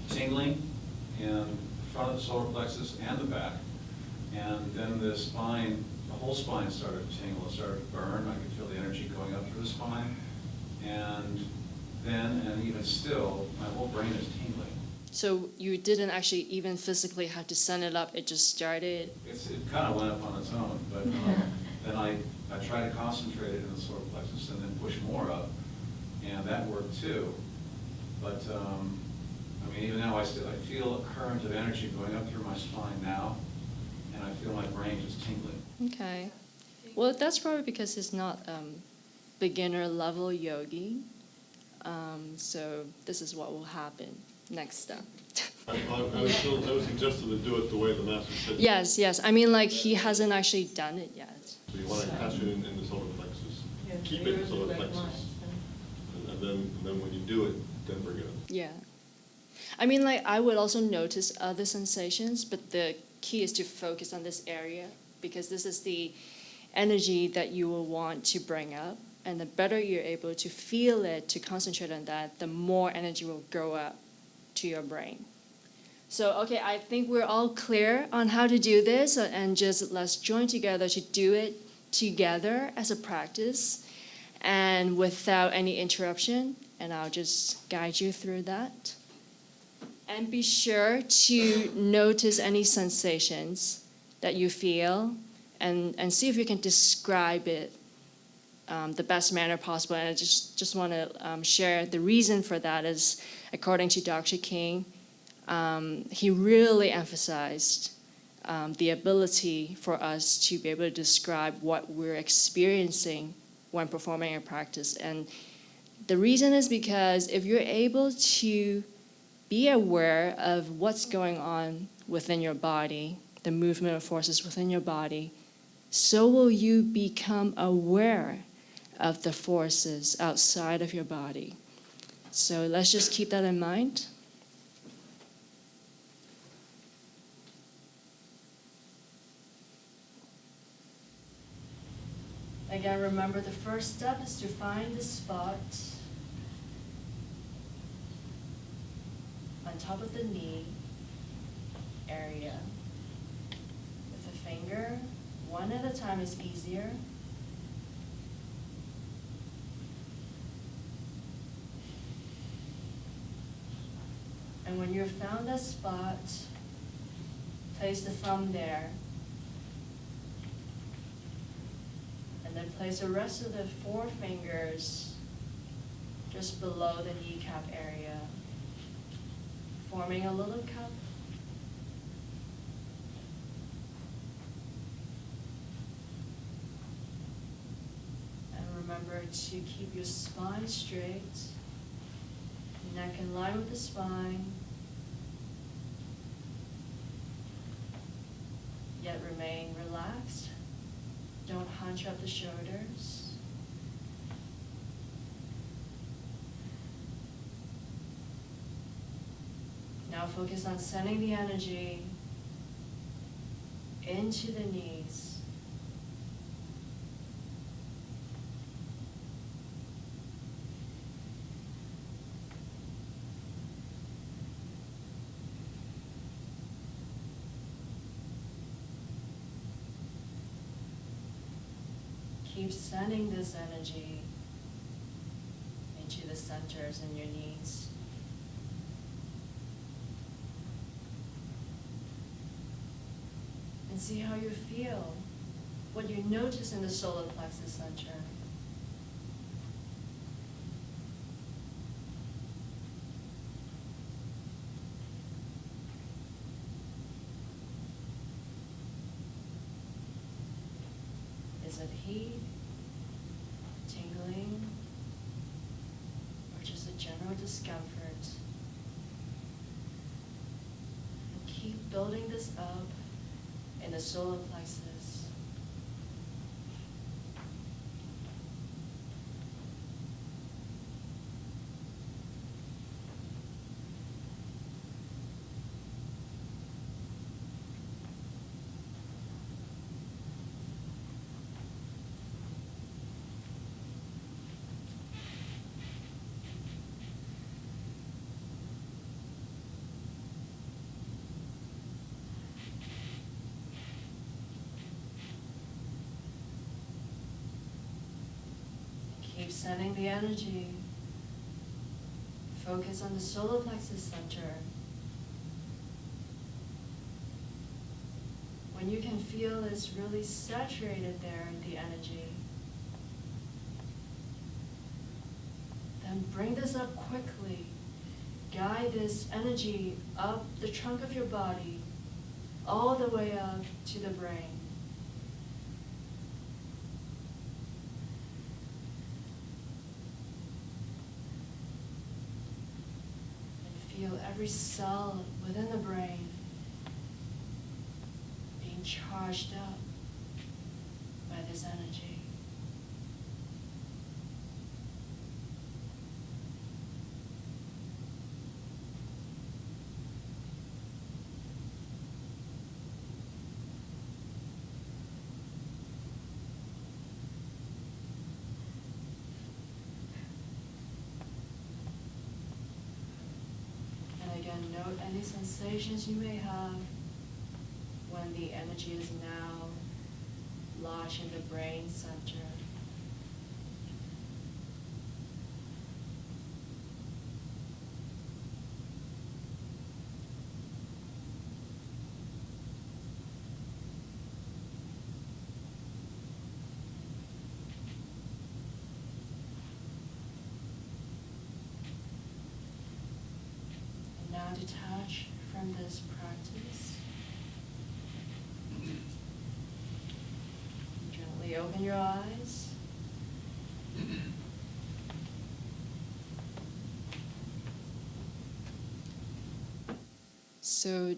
tingling in front of the solar plexus and the back. And then the spine, the whole spine started to tingle, it started to burn. I could feel the energy going up through the spine. And then, and even still, my whole brain is tingling. So you didn't actually even physically have to send it up, it just started? It kind of went up on its own, but then I tried to concentrate it in the solar plexus and then push more up, and that worked too. But, even now I feel a current of energy going up through my spine now, and I feel my brain just tingling. Okay. Well, that's probably because it's not beginner level yogi. So this is what will happen next step. I would suggest to do it the way the master said. Yes. He hasn't actually done it yet. So you want to catch it in the solar plexus. Yeah, Keep it in the solar plexus. And then when you do it, then bring it up. Yeah. I would also notice other sensations, but the key is to focus on this area because this is the energy that you will want to bring up. And the better you're able to feel it, to concentrate on that, the more energy will go up to your brain. So, okay, I think we're all clear on how to do this, and just let's join together to do it together as a practice and without any interruption. And I'll just guide you through that. And be sure to notice any sensations that you feel and see if you can describe it the best manner possible. And I just want to share the reason for that is, according to Dr. King, he really emphasized the ability for us to be able to describe what we're experiencing when performing a practice. And the reason is because if you're able to be aware of what's going on within your body the movement of forces within your body, so will you become aware of the forces outside of your body. So let's just keep that in mind. Again, remember the first step is to find the spot on top of the knee area. With a finger, one at a time is easier. And when you've found that spot, place the thumb there. And then place the rest of the 4 fingers just below the kneecap area, forming a little cup. And remember to keep your spine straight, neck in line with the spine, yet remain relaxed. Don't hunch up the shoulders. Now focus on sending the energy into the knees. Keep sending this energy into the centers in your knees. And see how you feel, what you notice in the solar plexus center. Is it heat, tingling, or just a general discomfort? And keep building this up in the solar plexus. Keep sending the energy. Focus on the solar plexus center. When you can feel it's really saturated there, the energy, then bring this up quickly. Guide this energy up the trunk of your body, all the way up to the brain. Feel every cell within the brain being charged up by this energy. Again, note any sensations you may have when the energy is now lodged in the brain center. Now detach from this practice. Gently open your eyes. So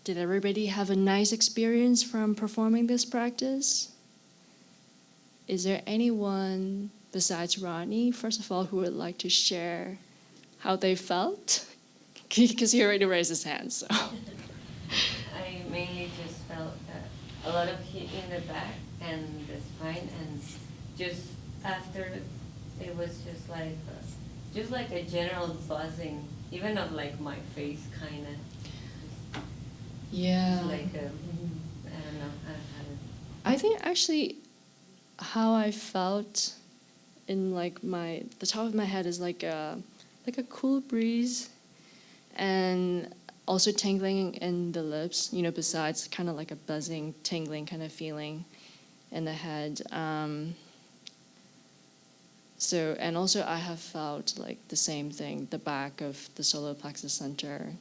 did everybody have a nice experience from performing this practice? Is there anyone besides Rodney, first of all, who would like to share how they felt? Because he already raised his hand, so. I mainly just felt a lot of heat in the back and the spine, and just after it was just like a general buzzing, even of like my face, kind of. Yeah. Like I don't know how to. I think actually how I felt in like the top of my head is like a cool breeze, and also tingling in the lips, besides kind of like a buzzing, tingling kind of feeling in the head. So, and also I have felt like the same thing, the back of the solar plexus center.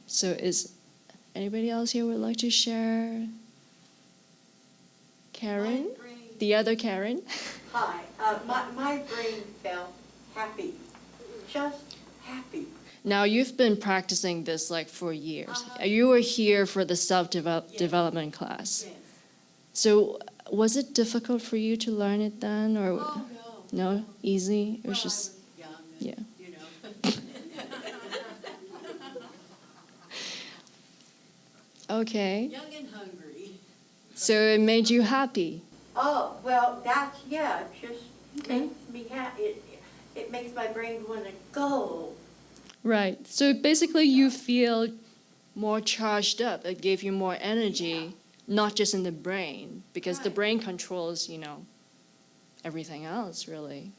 So is anybody else here would like to share? Karen? The other Karen? Hi. My brain felt happy. Just happy. Now, you've been practicing this like for years. You were here for the self-development class. Yes. So was it difficult for you to learn it then? Or Oh, no? Easy? It was Well, just, I was young and, yeah. you know. Okay. Young and hungry. So it made you happy? Oh, well, it just Okay. makes me happy. It makes my brain want to go. Right. So basically you feel more charged up. It gave you more energy, not just in the brain, because the Right. brain controls, everything else, really.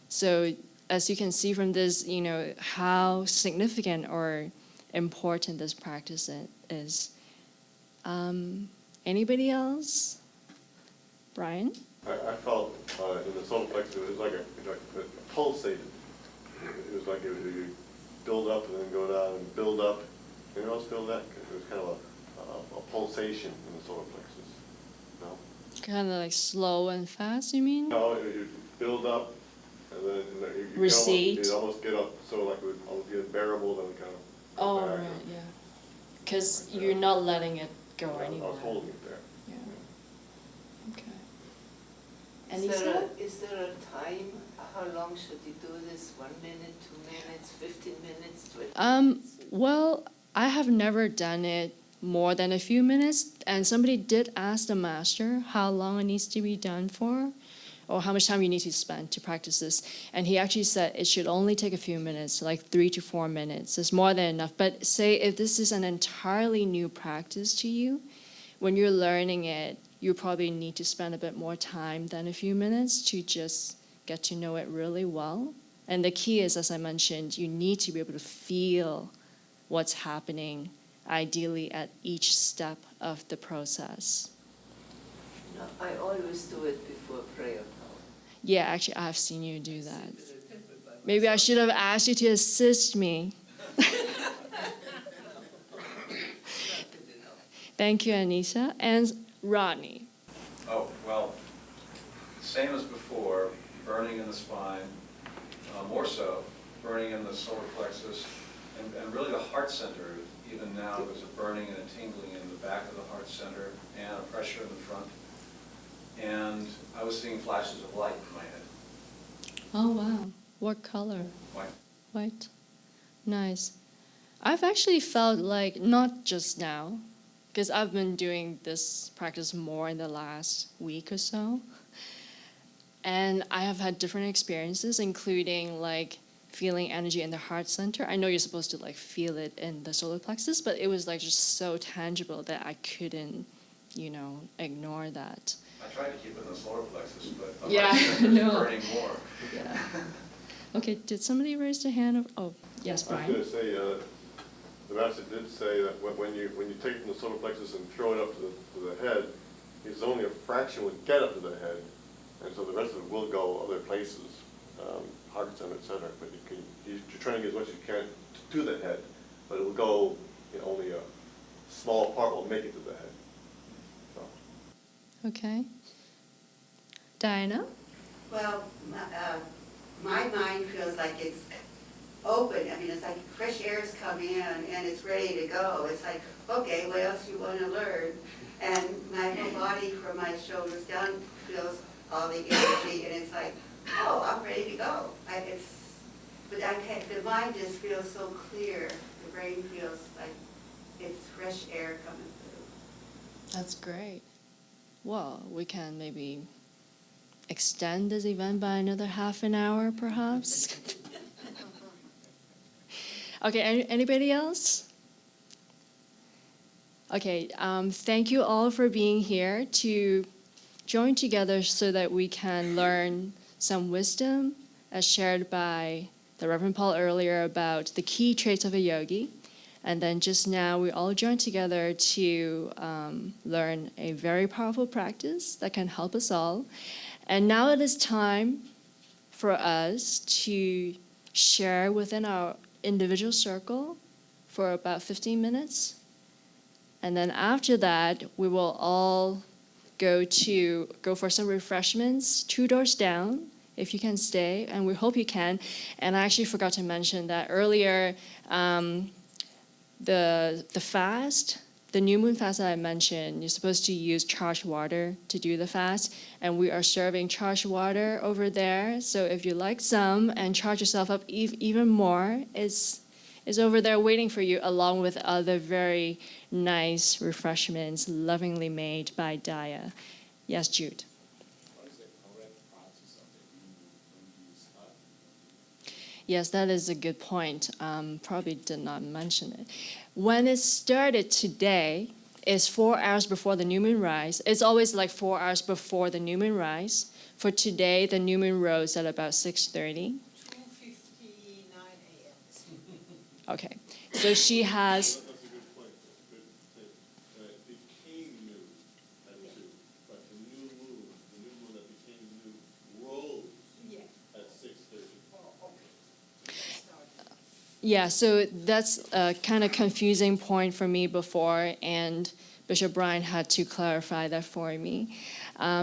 So as you can see from this, how significant or important this practice is. Anybody else? Brian? I felt in the solar plexus, it was like it pulsated. It was like it would build up and then go down and build up. You know, feel that? It was kind of a pulsation in the solar plexus. No? Kind of like slow and fast, you mean? No, it would build up and then you Recede? You'd almost get up, so like it would almost get bearable, then kind of go Oh, back. right, yeah. Because you're not letting it go I anymore. was holding it there. Yeah. Okay. Is there a time? How long should you do this? 1 minute, 2 minutes, 15 minutes, 20 minutes? Well, I have never done it more than a few minutes, and somebody did ask the master how long it needs to be done for, or how much time you need to spend to practice this. And he actually said it should only take a few minutes, like 3 to 4 minutes. It's more than enough. But say if this is an entirely new practice to you, when you're learning it, you probably need to spend a bit more time than a few minutes to just get to know it really well. And the key is, as I mentioned, you need to be able to feel what's happening, ideally at each step of the process. No, I always do it before prayer time. Yeah, actually, I've seen you do that. Maybe I should have asked you to assist me. Thank you, Anisha. And Rodney. Oh, well, same as before, burning in the spine, more so, burning in the solar plexus, and really the heart center. Even now, there's a burning and a tingling in the back of the heart center and a pressure in the front. And I was seeing flashes of light in my head. Oh, wow. What color? White. White. Nice. I've actually felt like, not just now, because I've been doing this practice more in the last week or so. And I have had different experiences, including like feeling energy in the heart center. I know you're supposed to like feel it in the solar plexus, but it was like just so tangible that I couldn't, ignore that. I tried to keep it in the solar plexus, but the Yeah, heart center no. is burning more. Yeah. Okay, did somebody raise their hand? Oh, yes, I was Brian. going to say, the master did say that when you take it from the solar plexus and throw it up to the head, it's only a fraction would get up to the head, and so the rest of it will go other places, heart center, et cetera. But you're trying to get as much as you can to the head, but it will go, only a small part will make it to the head. So. Okay. Diana? Well, my mind feels like it's open. I mean, it's like fresh air's coming in and it's ready to go. It's like, okay, what else you want to learn? And my whole body from my shoulders down feels all the energy, and it's like, oh, I'm ready to go. But I can't, the mind just feels so clear. The brain feels like it's fresh air coming through. That's great. Well, we can maybe extend this event by another half an hour, perhaps. Okay, anybody else? Okay, thank you all for being here to join together so that we can learn some wisdom as shared by the Reverend Paul earlier about the key traits of a yogi. And then just now we all joined together to learn a very powerful practice that can help us all. And now it is time for us to share within our individual circle for about 15 minutes. And then after that, we will all go for some refreshments 2 doors down, if you can stay, and we hope you can. And I actually forgot to mention that earlier, the fast, the new moon fast that I mentioned, you're supposed to use charged water to do the fast, and we are serving charged water over there. So if you like some and charge yourself up even more, it's over there waiting for you, along with other very nice refreshments lovingly made by Daya. Yes, Jude. Yes, that is a good point. Probably did not mention it. When it started today, it's 4 hours before the new moon rise. It's always like 4 hours before the new moon rise. For today, the new moon rose at about 6:30. 2:59 a.m. Okay, so she has. That's a good point. It became new at 2, but the new moon that became new rose at 6:30. Yeah, so that's a kind of confusing point for me before, and Bishop Brian had to clarify that for me.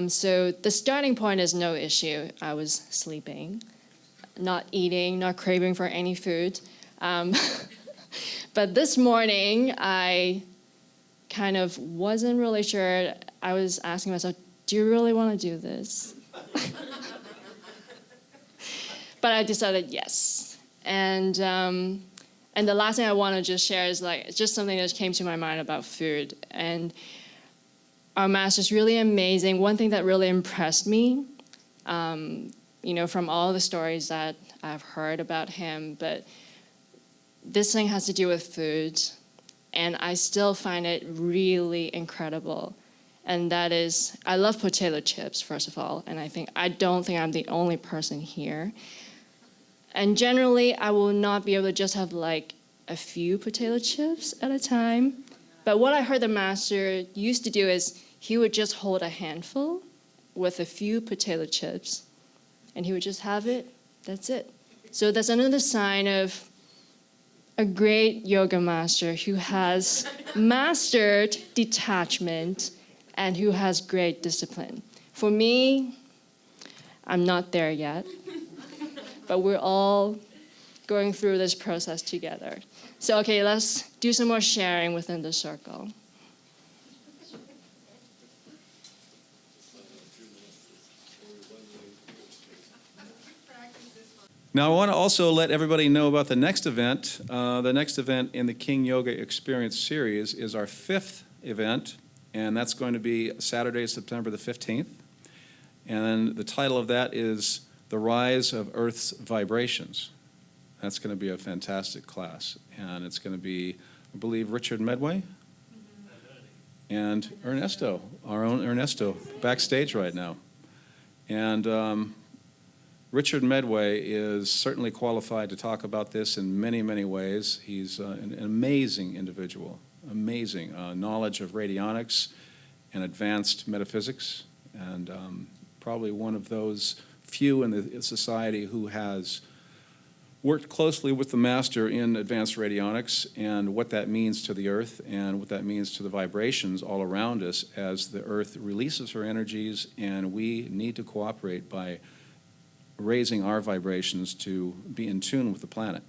So the starting point is no issue. I was sleeping, not eating, not craving for any food. But this morning, I kind of wasn't really sure. I was asking myself, do you really want to do this? But I decided yes. And the last thing I want to just share is just something that came to my mind about food. And our master's really amazing. One thing that really impressed me, from all the stories that I've heard about him, but this thing has to do with food, and I still find it really incredible. And that is, I love potato chips, first of all, and I don't think I'm the only person here. And generally, I will not be able to just have a few potato chips at a time. But what I heard the master used to do is he would just hold a handful with a few potato chips, and he would just have it. That's it. So that's another sign of a great yoga master who has mastered detachment and who has great discipline. For me, I'm not there yet. But we're all going through this process together. So, okay, let's do some more sharing within the circle. Now, I want to also let everybody know about the next event. The next event in the King Yoga Experience series is our 5th event, and that's going to be Saturday, September the 15th. And the title of that is The Rise of Earth's Vibrations. That's going to be a fantastic class. And it's going to be, I believe, Richard Medway and Ernesto, our own Ernesto, backstage right now. And Richard Medway is certainly qualified to talk about this in many, many ways. He's an amazing individual, amazing knowledge of radionics and advanced metaphysics, and probably one of those few in the society who has worked closely with the master in advanced radionics and what that means to the earth and what that means to the vibrations all around us as the earth releases her energies, and we need to cooperate by raising our vibrations to be in tune with the planet.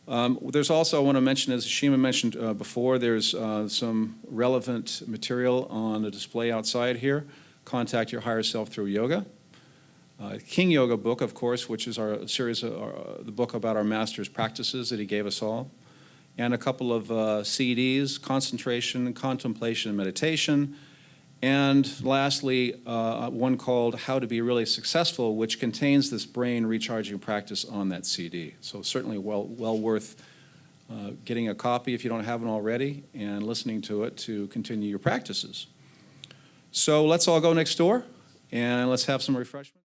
There's also, I want to mention, as Ashima mentioned before, there's some relevant material on the display outside here. Contact Your Higher Self Through Yoga. King Yoga book, of course, which is our series, the book about our master's practices that he gave us all. And a couple of CDs, Concentration, Contemplation, and Meditation. And lastly, one called How to Be Really Successful, which contains this brain recharging practice on that CD. So certainly well worth getting a copy if you don't have one already and listening to it to continue your practices. So let's all go next door and let's have some refreshments.